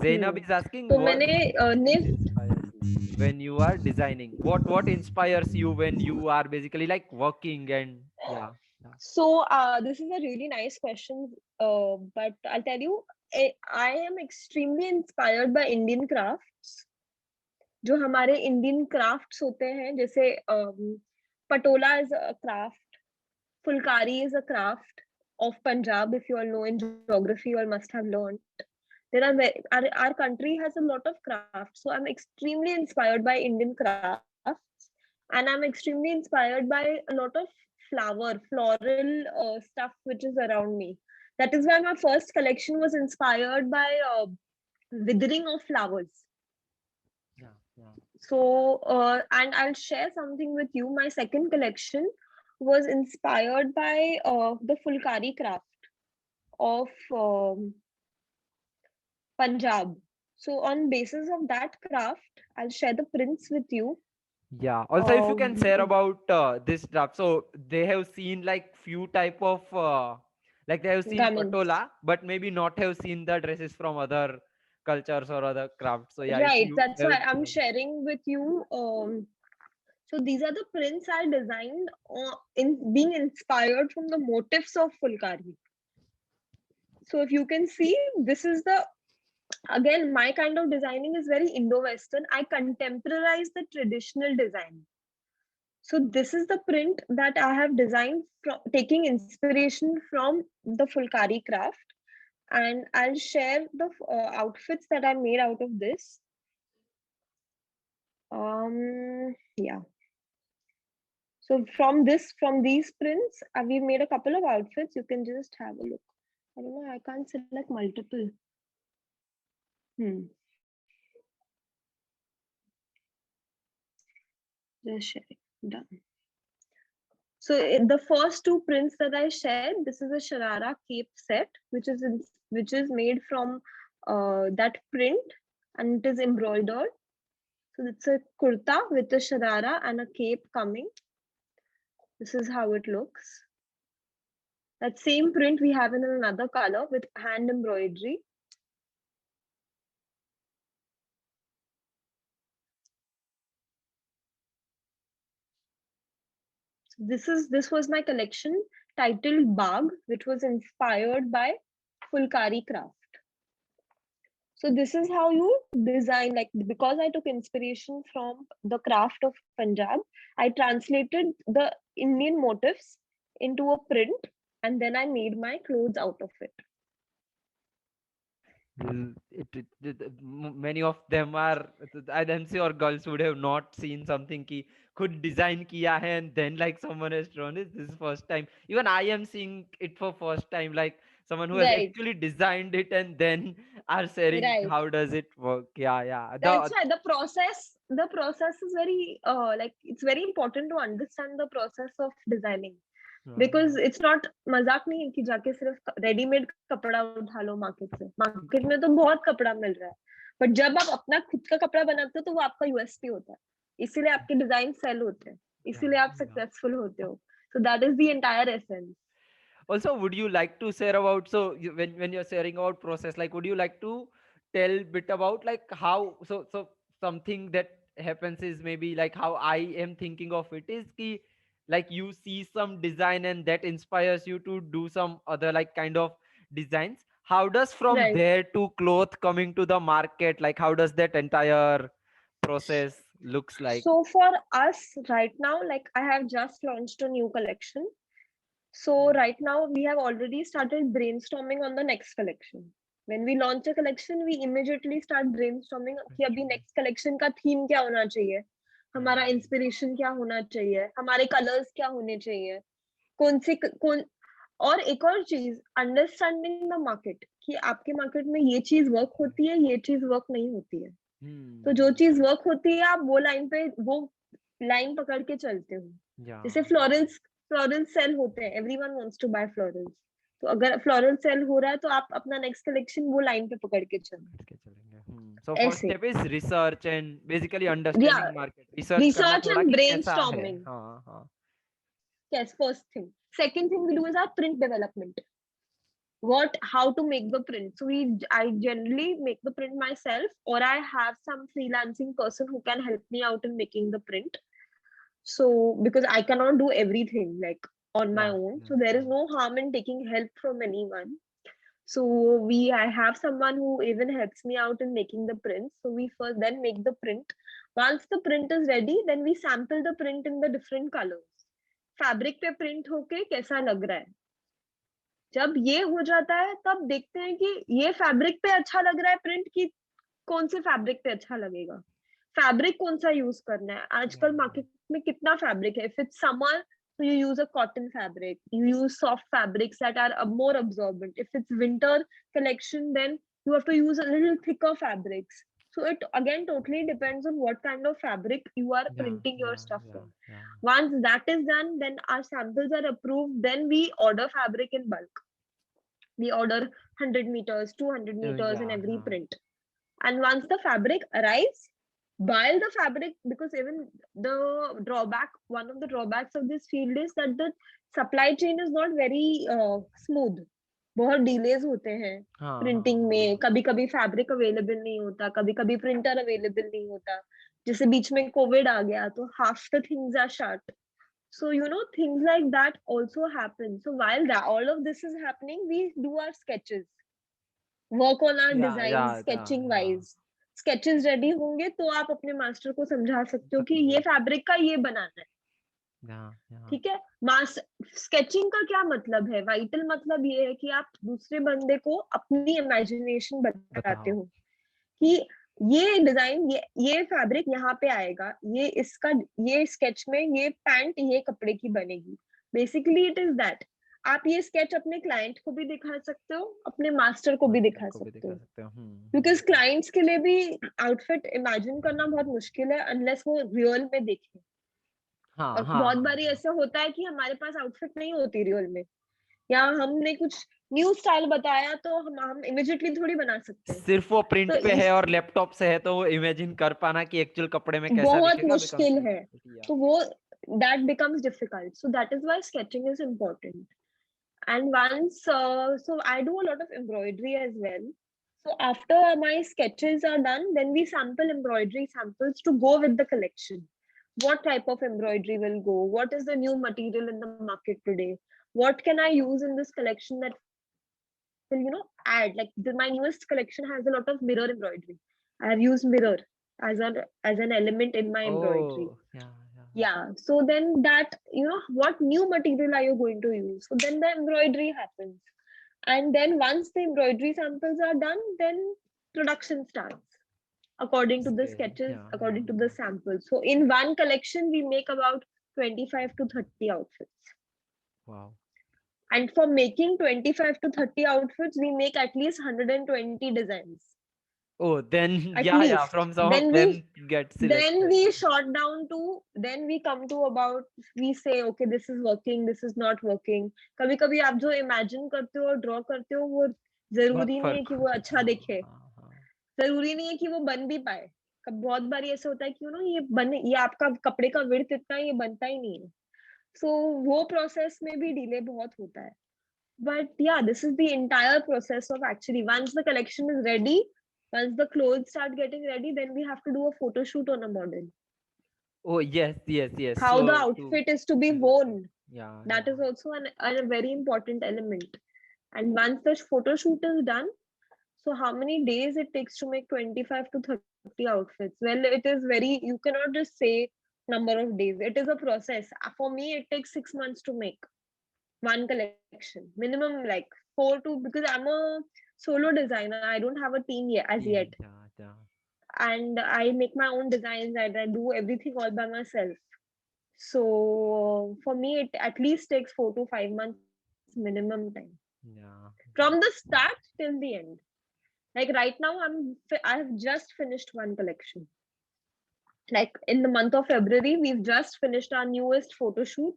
Zainab is asking, तो what मैंने NIFT. inspires you when you are designing? What inspires you when you are basically like working and yeah. Yeah. So this is a really nice question, but I'll tell you, I am extremely inspired by Indian crafts. जो हमारे Indian crafts होते हैं, जैसे Patola is a craft, Phulkari is a craft of Punjab. If you all know in geography, you all must have learned. There are our country has a lot of crafts, so I'm extremely inspired by Indian crafts, and I'm extremely inspired by a lot of floral stuff which is around me. That is why my first collection was inspired by withering of flowers. Yeah. Yeah. So and I'll share something with you. My second collection was inspired by the fulkari craft of Punjab. So on basis of that craft, I'll share the prints with you. Yeah. Also, if you can share um, about this draft. So they have seen like few type of like they have seen Garments. patola, but maybe not have seen the dresses from other cultures or other crafts. So yeah, if Right, you that's have why I'm shared. sharing with you. So these are the prints I designed in being inspired from the motifs of fulkari. So if you can see, this is the, again, my kind of designing is very Indo-Western. I contemporize the traditional design. So this is the print that I have designed from taking inspiration from the Fulkari craft, and I'll share the outfits that I made out of this. Yeah. So from these prints, we made a couple of outfits. You can just have a look. I don't know. I can't select multiple. Just sharing. Done. So the first two prints that I shared, this is a Sharara cape set, which is made from that print, and it is embroidered. So it's a kurta with a Sharara and a cape coming. This is how it looks. That same print we have in another color with hand embroidery. This was my collection titled Bagh, which was inspired by Fulkari craft. So this is how you design, like, because I took inspiration from the craft of Punjab, I translated the Indian motifs into a print, and then I made my clothes out of it. Many of them are, I'm sure girls would have not seen something ki khud design kiya hai and then like someone has drawn it. This is first time. Even I am seeing it for first time, like someone who has Right, actually designed it and then are sharing right. how does it work. Yeah, yeah. That's why the process is very like, it's very important to understand the process of designing, because it's not मजाक नहीं है कि जाके सिर्फ readymade कपड़ा उठा लो market से. Market में तो बहुत कपड़ा मिल रहा है, बट जब आप अपना खुद का कपड़ा बनाते हो तो वो आपका यूएसपी होता है, इसीलिए आपके डिजाइन सेल होते हैं, इसीलिए आप Yeah. सक्सेसफुल होते हो. So that is the entire essence. Also, would you like to share about, so when you're sharing about process, like would you like to tell bit about like how, so something that happens is maybe like how I am thinking of it is ki, like you see some design and that inspires you to do some other like kind of designs. How does from Right. there to cloth coming to the market, like how does that entire process looks like? So for us right now, like I have just launched a new collection. So right now we have already started brainstorming on the next collection. When we launch a collection, we immediately start brainstorming कि अभी next collection का theme क्या होना चाहिए, हमारा inspiration क्या होना चाहिए, हमारे colors क्या होने चाहिए, कौन. और एक और चीज, अंडरस्टैंडिंग द मार्केट, कि आपके मार्केट में ये चीज वर्क होती है, ये चीज वर्क नहीं होती है. तो जो चीज वर्क होती है आप वो लाइन पकड़ के चलते हो. Yeah. जैसे फ्लोरल सेल होते हैं, everyone wants to buy florals. तो अगर फ्लोरल सेल हो रहा है तो आप अपना नेक्स्ट कलेक्शन वो लाइन पे पकड़ के चलो. करके चलेंगे. So first ऐसे step is research and basically या understanding market. Research करना रिसर्च थोड़ा एंड कि कैसा है. ब्रेनस्टॉर्मिंग. हाँ. Yes, first thing. Second thing we do is our print development. How to make the print. So I generally make the print myself, or I have some freelancing person who can help me out in making the print. So because I cannot do everything like on my own, so there is no harm in taking help from anyone. So I have someone who even helps me out in making the prints. So we first then make the print. Once the print is ready, then we sample the print in the different colors. Fabric पे print होके कैसा लग रहा है. जब ये हो जाता है तब देखते हैं कि ये फैब्रिक पे अच्छा लग रहा है प्रिंट, की कौन से फैब्रिक पे अच्छा लगेगा, फैब्रिक कौन सा यूज करना है. आजकल मार्केट में कितना फैब्रिक है. If it's summer, so you use a cotton fabric, you use soft fabrics that are more absorbent. If it's winter collection, then you have to use a little thicker fabrics. So it again totally depends on what kind of fabric you are printing your stuff on. Once that is done, then our samples are approved, then we order fabric in bulk. We order 100 meters, 200 meters in every print. And once the fabric arrives, buy the fabric, because even one of the drawbacks of this field is that the supply chain is not very smooth. बहुत delays होते हैं printing में. कभी कभी fabric available नहीं होता, कभी कभी प्रिंटर अवेलेबल नहीं होता. जैसे बीच में कोविड आ गया तो half the things are shut. So things like that also happen. So while all of this is happening, we do our sketches, work on our designs sketching wise. Sketches ready होंगे तो आप अपने master को समझा सकते हो कि ये फैब्रिक का ये बनाना है. ठीक है. स्केचिंग का क्या मतलब है, वाइटल मतलब ये है कि आप दूसरे बंदे को अपनी इमेजिनेशन बताते हो कि ये डिजाइन, ये फैब्रिक यहाँ पे आएगा, ये स्केच में ये पैंट ये कपड़े की बनेगी. Basically it is that. आप ये स्केच अपने क्लाइंट को भी दिखा सकते हो, अपने मास्टर को भी दिखा सकते हो. बिकॉज क्लाइंट्स के लिए भी आउटफिट इमेजिन करना बहुत मुश्किल है अनलेस वो रियल में देखें. और बहुत बारी ऐसा होता है कि हमारे पास आउटफिट नहीं होती रियल में, या हमने कुछ न्यू स्टाइल बताया तो हम इमीडिएटली थोड़ी बना सकते हैं. सिर्फ वो प्रिंट पे है और लैपटॉप से है तो वो इमेजिन कर पाना कि एक्चुअल कपड़े में कैसा बहुत दिखेगा मुश्किल है. तो वो that becomes difficult. So that is why sketching is important. And once so I do a lot of embroidery as well. So after my sketches are done, then we sample embroidery samples to go with the collection. What type of embroidery will go, what is the new material in the market today, what can I use in this collection that will add. Like my newest collection has a lot of mirror embroidery. I have used mirror as an element in my embroidery. Yeah. So then that, what new material are you going to use? So then the embroidery happens. And then once the embroidery samples are done, then production starts according to the sketches, according to the samples. So in one collection, we make about 25 to 30 outfits. Wow. And for making 25 to 30 outfits, we make at least 120 designs. Oh, then from some then of them get selected. Then we short down to, then we come to about, we say okay, this is working, this is not working. कभी कभी आप जो imagine करते हो, draw करते हो, वो जरूरी नहीं है कि वो अच्छा दिखे. जरूरी नहीं है कि वो बन भी पाए। बहुत बार ऐसा होता है कि ये आपका कपड़े का विड्थ इतना है, ये बनता ही नहीं है। सो वो प्रोसेस में भी डिले बहुत होता है। But yeah, this is the entire process of actually once the collection is ready, once the clothes start getting ready, then we have to do a photo shoot on a model. Oh yes, yes, yes. How the So outfit is to be to look good. worn, Yeah, that yeah. is also a very important element. And once the photo shoot is done, so how many days it takes to make 25 to 30 outfits? Well, it is very, you cannot just say number of days. It is a process. For me, it takes 6 months to make one collection minimum, like 4 to, because I'm a solo designer, I don't have a team yet as yet, Team, yeah, yeah. and I make my own designs and I do everything all by myself. So for me it at least takes 4 to 5 months minimum time Yeah. from the start till the end. Like right now I have just finished one collection. Like in the month of February, we've just finished our newest photo shoot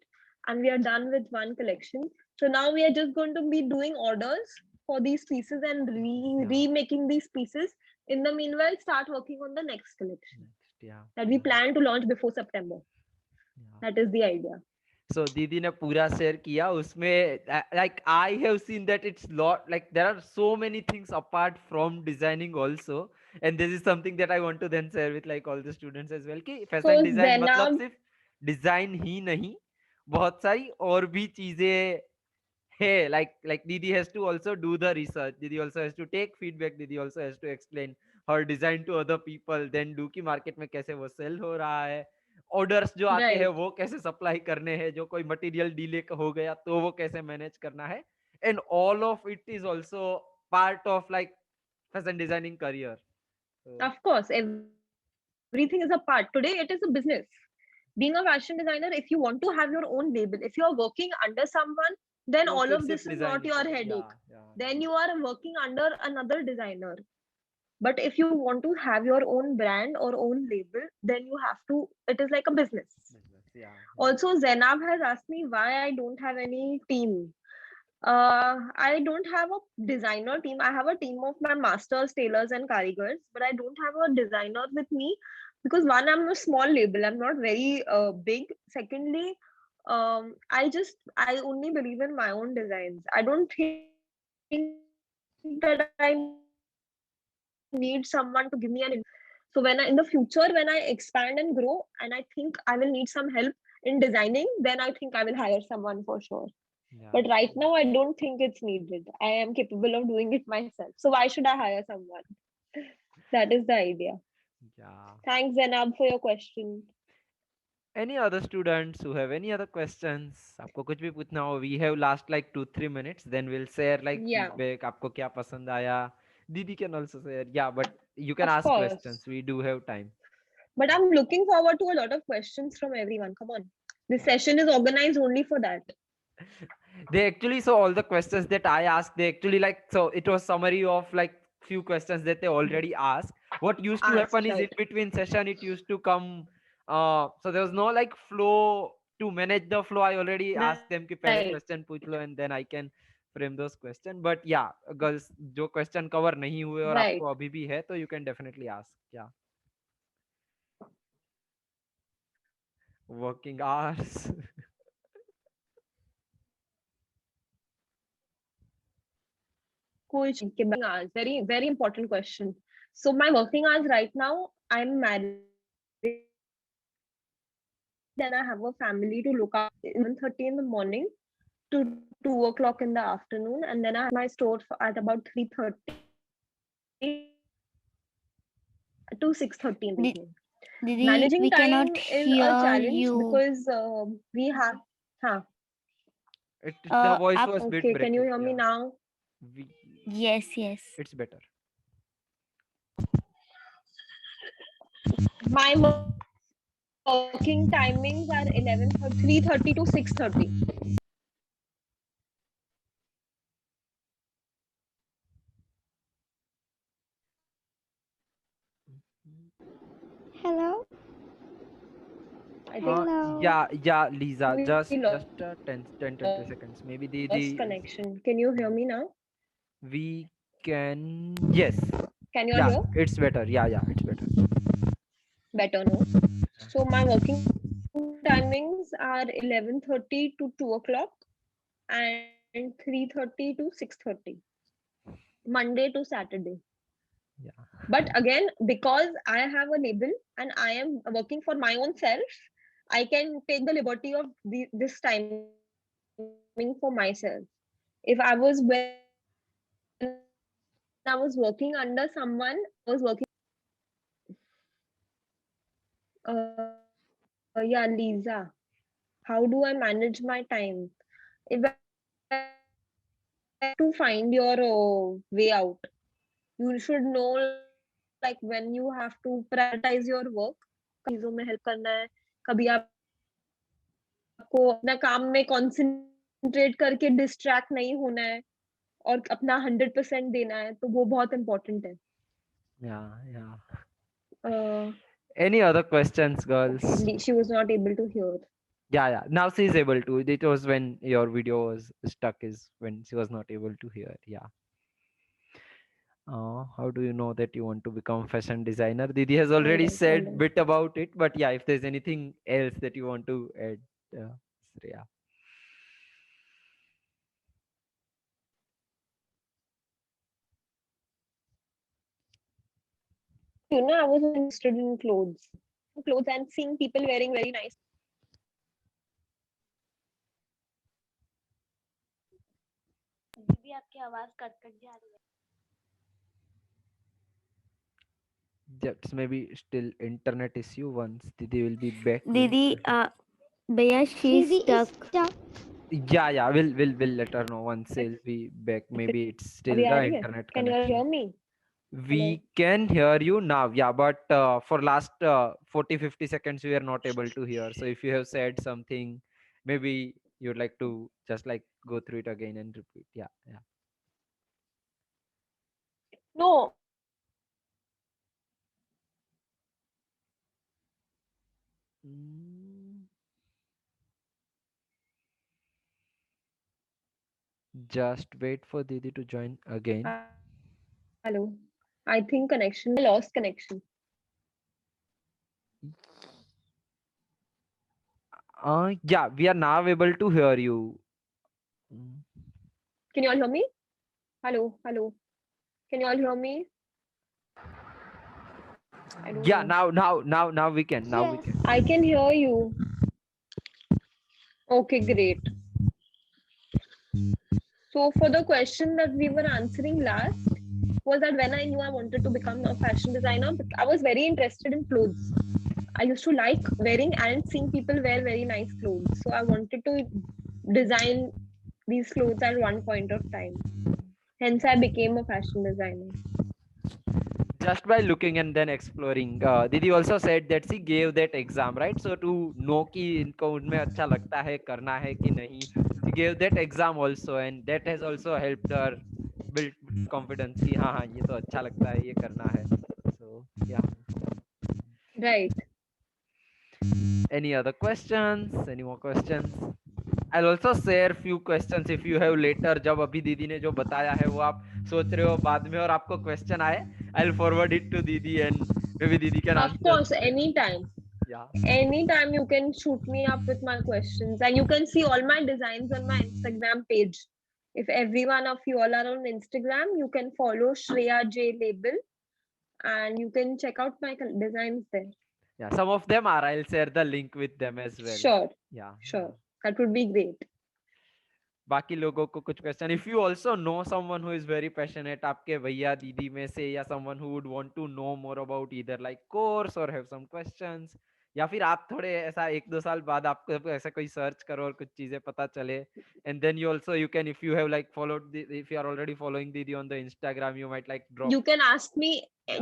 and we are done with one collection. So now we are just going to be doing orders for these pieces and Yeah. remaking these pieces. In the meanwhile, start working on the next collection Next, yeah. that we plan to launch before September. Yeah. That is the idea. So दीदी ने पूरा share किया उसमें, like I have seen that it's lot, like there are so many things apart from designing also, and this is something that I want to then share with like all the students as well कि So fashion design मतलब Zainab, सिर्फ design ही नहीं, बहुत सारी और भी चीजें है. Like Didi has to also do the research, Didi also has to take feedback, Didi also has to explain her design to other people, then do कि मार्केट में कैसे वो सेल हो रहा है, ऑर्डर्स जो आते हैं right? वो कैसे सप्लाई करने हैं, जो कोई मटेरियल डिले हो गया तो वो कैसे मैनेज करना है, and all of it is also part of like fashion designing career. Of course, everything is a part. Today, it is a business. Being a fashion designer, if you want to have your own label, if you're working under someone, then तो all फिर of सिर्फ this is design not he your करो. या headache. या Then you are working under another designer. But if you want to have your own brand or own label, then you have to, it is like a business. या Also, Zainab has asked me why I don't have any team. I don't have a designer team. I have a team of my masters, tailors, and karigars, but I don't have a designer with me because one, I'm a small label. I'm not very big. Secondly, I only believe in my own designs. I don't think that I need someone to give me an. So when in the future, when I expand and grow, and I think I will need some help in designing, then I think I will hire someone for sure. या But right now, I don't think it's needed. I am capable of doing it myself. So why should I hire someone? That is the idea. या. Thanks, Zainab, for your question. Any other students who have any other questions? आपको कुछ भी पूछना हो, we have last like 2-3 minutes, then we'll share like Yeah, feedback, आपको क्या पसंद आया. Didi can also share, yeah, but you can of ask course. questions, we do have time. But I'm looking forward to a lot of questions from everyone. Come on. This session is organized only for that. They actually, so all the questions that I asked, they actually like, so it was summary of like few questions that they already asked. What used to happen is in Right. between session it used to come, so there was no like flow. To manage the flow I already asked them कि पहले Right. question पूछ लो and then I can frame those question. But yeah, girls, जो question cover नहीं हुए और Right. आपको अभी भी है तो you can definitely ask. Yeah. Working hours. Hours. Very, very important question. So my working hours right now, I'm married and I have a family to look after. 1:30 in the morning to 2 o'clock in the afternoon, and then I have my store at about 3:30 to 6:30 in the evening. Didi, Managing we time cannot is a hear challenge you. because we have. Huh. The voice Up. was bit Okay, can you breaking. hear me Yeah. now? Yes, yes. It's better. My working timings are 3:30 to 6:30. Hello. I think Hello. Yeah, Lisa, we just lost 20 seconds. Maybe the connection. Can you hear me now? we can, yes. Can you all Yeah, hear? it's better. Yeah, it's better. Better, no? So my working timings are 11:30 to 2 o'clock and 3:30 to 6:30, Monday to Saturday. Yeah. But again, because I have a label and I am working for my own self, I can take the liberty of this timing for myself. If I was when I was working under someone, I was working. Yeah, Lisa. How do I manage my time? If I have to find your way out, you should know like when you have to prioritize your work. कभी आपको अपनी चीजों में help करना है, कभी आपको अपना काम में concentrate करके distract नहीं होना है और अपना 100% देना है, तो वो बहुत important है. Yeah. Uh, Any other questions, girls? okay, she was not able to hear. Yeah. Now she's able to. It was when your video was stuck, is when she was not able to hear. Yeah. How do you know that you want to become fashion designer? Didi has already All said right. bit about it, but yeah, if there's anything else that you want to add, Shreya. I was interested in clothes. Clothes and seeing people wearing very nice. दीदी आपकी आवाज cut cut जा रही है. That's maybe still internet issue. Once Didi will be back. Didi, Bhaiya, she's Didi is stuck. stuck. Yeah. We'll let her know once she'll be back. Maybe it's still अभी आ the रही है? internet Can you all connection. hear me? We Hello? can hear you now. Yeah, but for last 40-50 seconds we are not able to hear. So if you have said something, maybe you'd like to just like go through it again and repeat. Yeah. No. Mm, just wait for Didi to join again. Hello. I think connection. I lost connection. Yeah, we are now able to hear you. Mm. Can you all hear me? Hello. Hello. Can you all hear me? I don't Yeah, know. now we can. Now we Yes. can. I can hear you. Okay, great. So for the question that we were answering last was that when I knew I wanted to become a fashion designer, I was very interested in clothes. I used to like wearing and seeing people wear very nice clothes. So I wanted to design these clothes at one point of time. Hence, I became a fashion designer. Just by looking and then exploring. Didi also said that she gave that exam, right? So to know कि इनको उनमें अच्छा लगता है करना है कि नहीं, she gave that exam also, and that has also helped her build confidence कि हाँ ये तो अच्छा लगता है, ये करना है. So yeah. Right. Any other questions? Any more questions? I'll also share few questions if you have later. जब अभी दीदी ने जो बताया है वो आप सोच रहे हो बाद में और आपको question आए, I'll forward it to Didi and maybe Didi can Of answer. course, anytime. Yeah. Anytime you can shoot me up with my questions, and you can see all my designs on my Instagram page. If every one of you all are on Instagram, you can follow Shreya J Label and you can check out my designs there. Yeah, some of them are. I'll share the link with them as well. Sure, Yeah. sure. That would be great. बाकी लोगों को कुछ question, if you also know someone who is very passionate आपके भैया दीदी में से, या someone who would want to know more about either like course और हैव सम क्वेश्चंस, या फिर आप थोड़े ऐसा 1-2 साल बाद आपको ऐसा कोई सर्च करो और कुछ चीजें पता चले, and then you also you can, if you have like followed, if you are already following दीदी on the Instagram, you might like drop. You can ask me,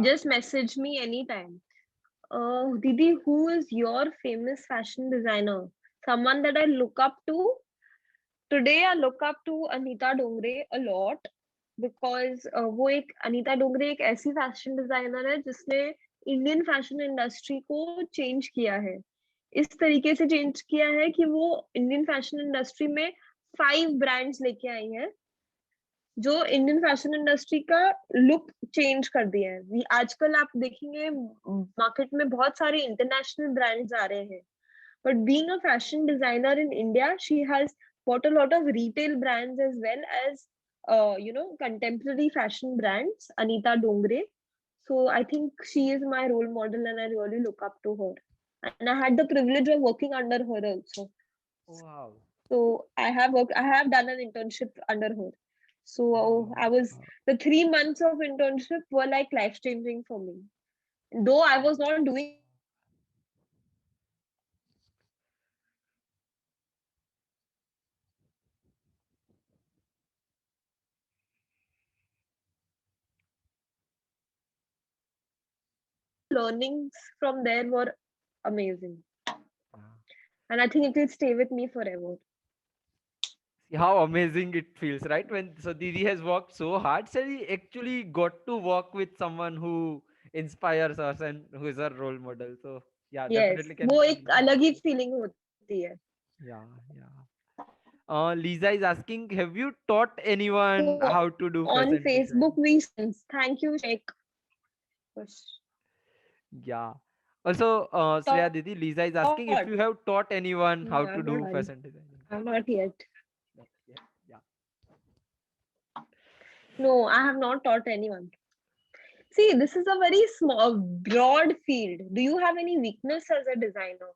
just message me anytime. Didi, who is your famous fashion designer? Someone that I look up to. Today I look up to Anita Dongre a lot because वो एक अनीता डोंगरे एक ऐसी fashion designer है जिसने Indian fashion industry को change किया है. इस तरीके से चेंज किया है कि वो इंडियन फैशन इंडस्ट्री में 5 ब्रांड्स लेके आई है जो इंडियन फैशन इंडस्ट्री का लुक चेंज कर दिया है। आजकल आप देखेंगे मार्केट में बहुत सारे इंटरनेशनल ब्रांड्स आ रहे हैं, but being a fashion designer in India, she has bought a lot of retail brands as well as contemporary fashion brands. Anita Dongre. So I think she is my role model and I really look up to her. And I had the privilege of working under her also. Wow. So I have done an internship under her. So I was Wow. the 3 months of internship were like life changing for me. Though I was not doing learnings from there were amazing. Wow. And I think it will stay with me forever. See how amazing it feels, right? When so Didi has worked so hard, so he actually got to work with someone who inspires us and who is our role model. So yeah, Yes, definitely can वो feel एक that. अलग ही feeling होती है. Yeah, yeah. Lisa is asking, have you taught anyone So how to do on fashion Facebook design? we thank you check. Yeah. Also, Shreya Didi, Lisa is asking if Taught. you have taught anyone No, how to I'm not do done. fashion design. I'm not yet. Not yet. Yeah. No, I have not taught anyone. See, this is a very small, broad field. Do you have any weakness as a designer?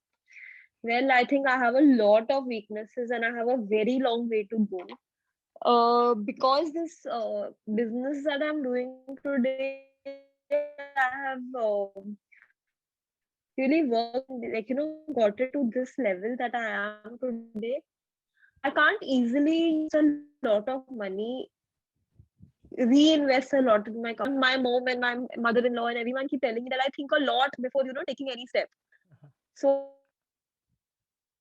Well, I think I have a lot of weaknesses and I have a very long way to go. Because this business that I'm doing today, I have really worked, like, got it to this level that I am today. I can't easily use a lot of money, reinvest a lot in my company. My mom and my mother-in-law and everyone keep telling me that I think a lot before, taking any step. So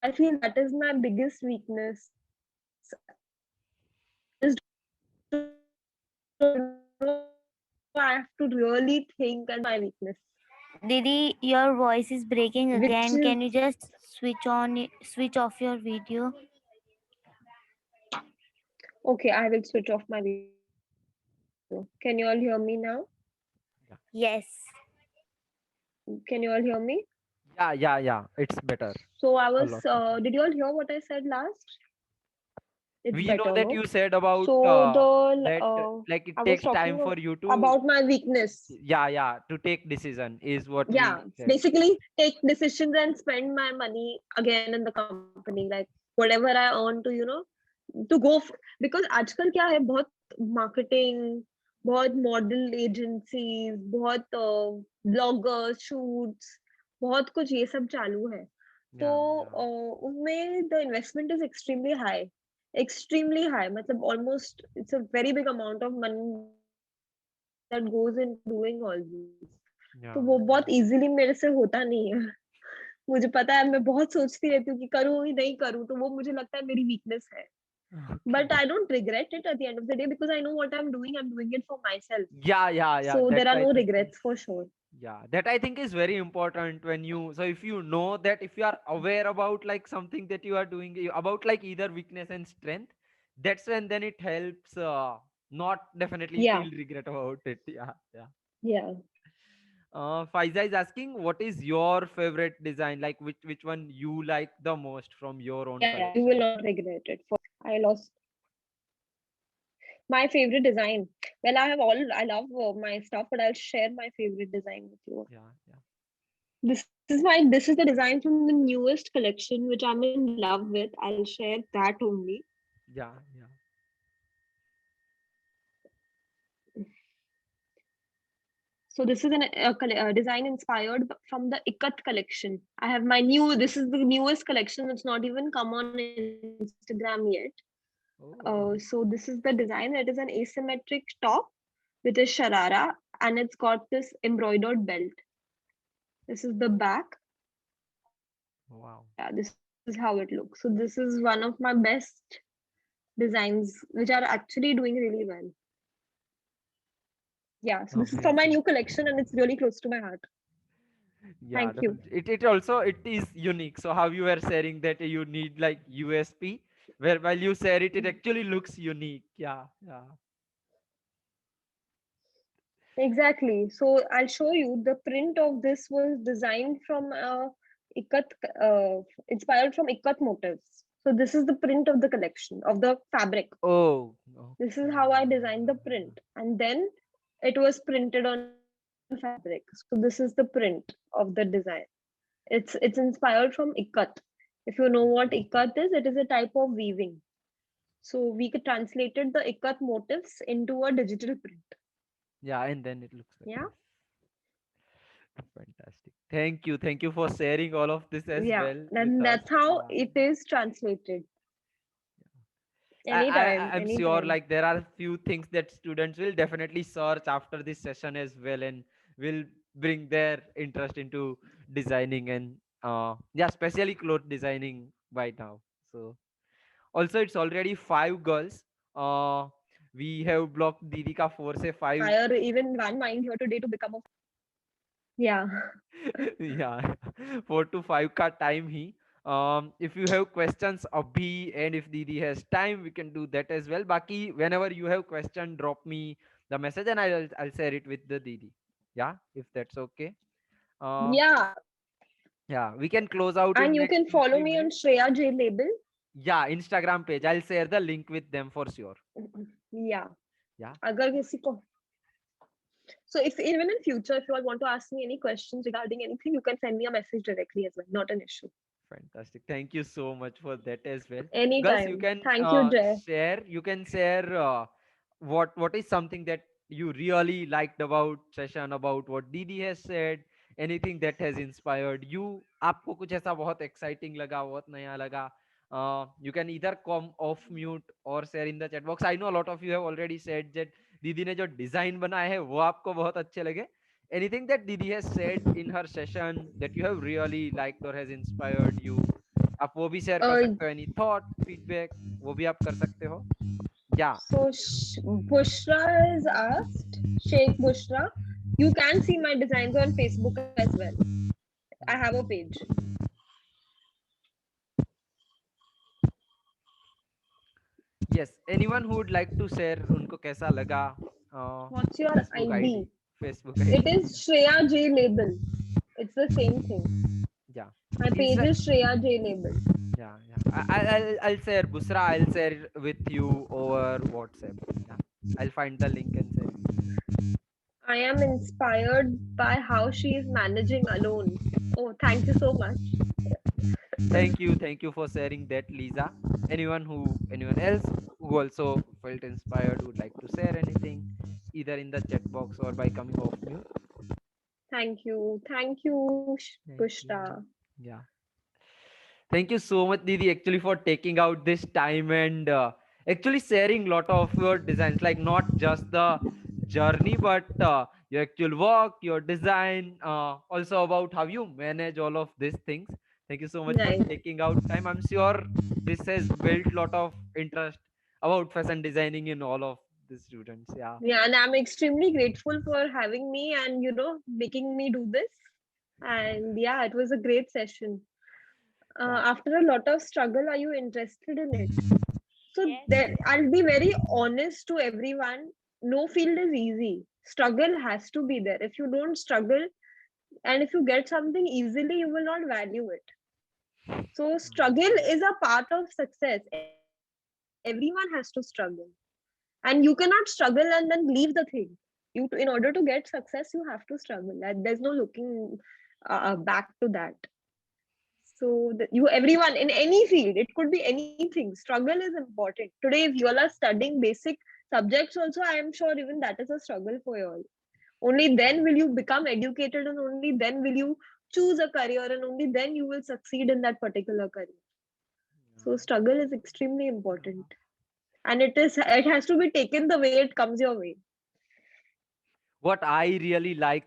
I feel that is my biggest weakness. Just I have to really think and my weakness, Didi, your voice is breaking which again. is Can you just switch off your video? okay. I will switch off my video. Can you all hear me now? Yes. Can you all hear me? Yeah, yeah, yeah. It's better. So I A was. lot better. Did you all hear what I said last? It's We know better, that no? you said about So that like it I was takes talking time for you to about my weakness. yeah to take decision is what we Yeah, said. basically take decisions and spend my money again in the company, like whatever I earn to to go because आजकल क्या है बहुत marketing, बहुत model agencies, बहुत bloggers shoots, बहुत कुछ ये सब चालू है. तो Yeah, yeah. उनमें the investment is extremely high. मतलब almost it's a very big amount of money that goes in doing all these. तो Yeah, वो yeah. बहुत इजीली मेरे से होता नहीं है. मुझे पता है मैं बहुत सोचती रहती हूँ कि करूँ ही नहीं करूँ, तो वो मुझे लगता है मेरी वीकनेस है. Okay. But I don't regret it at the end of the day because I know what I'm doing. I'm doing it for myself. Yeah, yeah, yeah. So That there are I no think is regrets for sure. yeah, that I think is very important when you so if you know that if you are aware about like something that you are doing about like either weakness and strength, that's when then it helps not definitely Yeah, feel regret about it. Yeah, yeah. yeah, Faiza is asking, what is your favorite design? Like which one you like the most from your own yeah. You will collection? not regret it. For I lost my favorite design. Well, I love my stuff, but I'll share my favorite design with you. Yeah, yeah, This is the design from the newest collection, which I'm in love with. I'll share that only. yeah, yeah. So this is a design inspired from the Ikat collection. I have my this is the newest collection. It's not even come on Instagram yet. Oh, So this is the design. It is an asymmetric top with a sharara and it's got this embroidered belt. This is the back. wow. Yeah, this is how it looks. So this is one of my best designs, which are actually doing really well. Yeah, so this is from my Amazing. new collection and it's really close to my heart. Yeah, Thank you. definitely. It also it is unique. So how you were sharing that you need like USP, where while you share it, it actually looks unique. Yeah, yeah. Exactly. So I'll show you the print of this was designed from ikat, inspired from ikat motifs. So this is the print of the collection of the fabric. Oh, This is okay. how I designed the print, and then it was printed on fabric. So this is the print of the design. It's inspired from ikat. If you know what ikat is, it is a type of weaving. So we could translated the ikat motifs into a digital print. Yeah, and then it looks like Yeah. this. Fantastic. Thank you for sharing all of this as Yeah, well with and us. that's how Yeah. it is translated. I'm sure Anytime. like there are few things that students will definitely search after this session as well, and will bring their interest into designing, and yeah, especially cloth designing by now. So also it's already 5 girls. Uh we have blocked Didi ka 4 se 5. Hire even one mind here today to become a. Yeah. Yeah, 4 to 5 ka time he. If you have questions abhi, and if Didi has time, we can do that as well. Baki, whenever you have question, drop me the message, and I'll share it with the Didi. Yeah, if that's okay. um Yeah. yeah, we can close out And in you next can two follow three me on minutes Shreya J Label. Yeah, Instagram page, I'll share the link with them for sure. Yeah. Yeah, अगर किसी को. So if even in future, if you all want to ask me any questions regarding anything, you can send me a message directly as well. Not an issue. fantastic. Thank you so much for that as well. Girls, Anytime. Thank you, uh, Jay. you can share what is something that you really liked about session, about what Didi has said, anything that has inspired you. आपको कुछ ऐसा बहुत exciting लगा, बहुत नया लगा. You can either come off mute or share in the chat box. I know a lot of you have already said that दीदी ने जो डिजाइन बनाए हैं वो आपको बहुत अच्छे लगे. Anything that Didi has said in her session that you have really liked or has inspired you, आप वो भी शेयर कर Uh, सकते हो. Any thought, feedback, वो भी आप कर सकते हो. Yeah. so Bushra is asked, Sheikh Bushra, you can see my designs on Facebook as well. I have a page. Yes, anyone who would like to share उनको कैसा लगा What's your Facebook ID, ID? Facebook It ID. is Shreya J Label. It's the same thing. Yeah. My page Insta- is Shreya J Label. yeah. I'll share Busra. I'll share with you over WhatsApp. Yeah. I'll find the link and share it. I am inspired by how she is managing alone. Oh, thank you so much. Thank you for sharing that, Lisa. Anyone else who also felt inspired would like to share anything, either in the chat box or by coming off mute. Thank you. Thank you, Thank Bushra. you. Yeah. Thank you so much, Didi, actually for taking out this time and actually sharing lot of your designs, like not just the journey, but your actual work, your design, also about how you manage all of these things. Thank you so much for Right. taking out time. I'm sure this has built lot of interest about fashion designing in all of the students. Yeah. Yeah, and I'm extremely grateful for having me and making me do this. And yeah, it was a great session. Yeah. After a lot of struggle, are you interested in it? So Yes. there, I'll be very honest to everyone. No field is easy. Struggle has to be there. If you don't struggle, and if you get something easily, you will not value it. So struggle is a part of success. Everyone has to struggle, and you cannot struggle and then leave the thing. In order to get success, you have to struggle. There's no looking back to that. So you everyone in any field, it could be anything. Struggle is important. Today, if you all are studying basic subjects, also I am sure even that is a struggle for you all. Only then will you become educated, and only then will you choose a career, and only then you will succeed in that particular career. So struggle is extremely important, and it has to be taken the way it comes your way. What I really like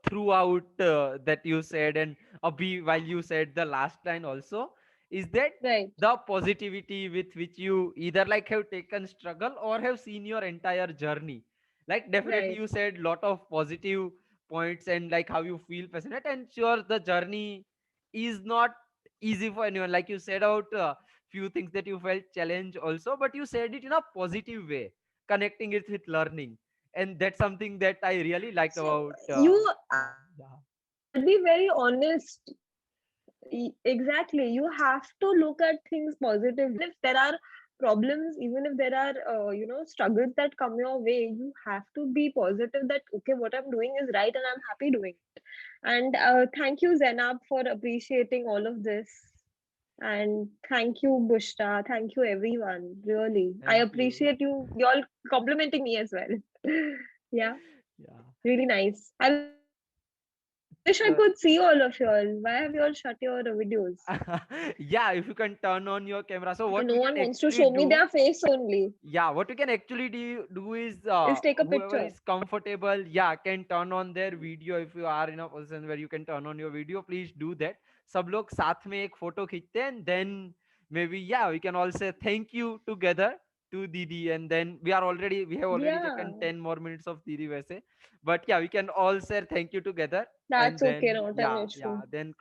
throughout that you said, and Abhi, while you said the last line also, is that Right, the positivity with which you either like have taken struggle or have seen your entire journey. Like definitely right, you said lot of positive points and like how you feel passionate, and sure the journey is not easy for anyone. Like you said out few things that you felt challenge also, but you said it in a positive way, connecting it with learning. and that's something that I really liked So about you, yeah. I'll be very honest. Exactly. You have to look at things positively. If there are problems, even if there are, struggles that come your way, you have to be positive that, okay, what I'm doing is right and I'm happy doing it. And thank you, Zainab, for appreciating all of this. And thank you, Bushra. Thank you, everyone. Really. I Thank you. appreciate you all complimenting me as well. Yeah, Yeah. really nice. I wish I could see all of y'all. Why have you all shut your videos? Yeah, if you can turn on your camera. So Okay, what no we one can wants to actually show me do, their face only. yeah, what we can actually do is Is take a whoever picture. is comfortable, yeah, can turn on their video. If you are in a position where you can turn on your video, please do that. सब लोग साथ में एक photo खींचते हैं, and then maybe yeah, we can all say thank you together to Didi, and then we have already taken Yeah, 10 more minutes of Didi वैसे, but yeah, we can all say thank you together, and that's okay, then not an yeah, issue. then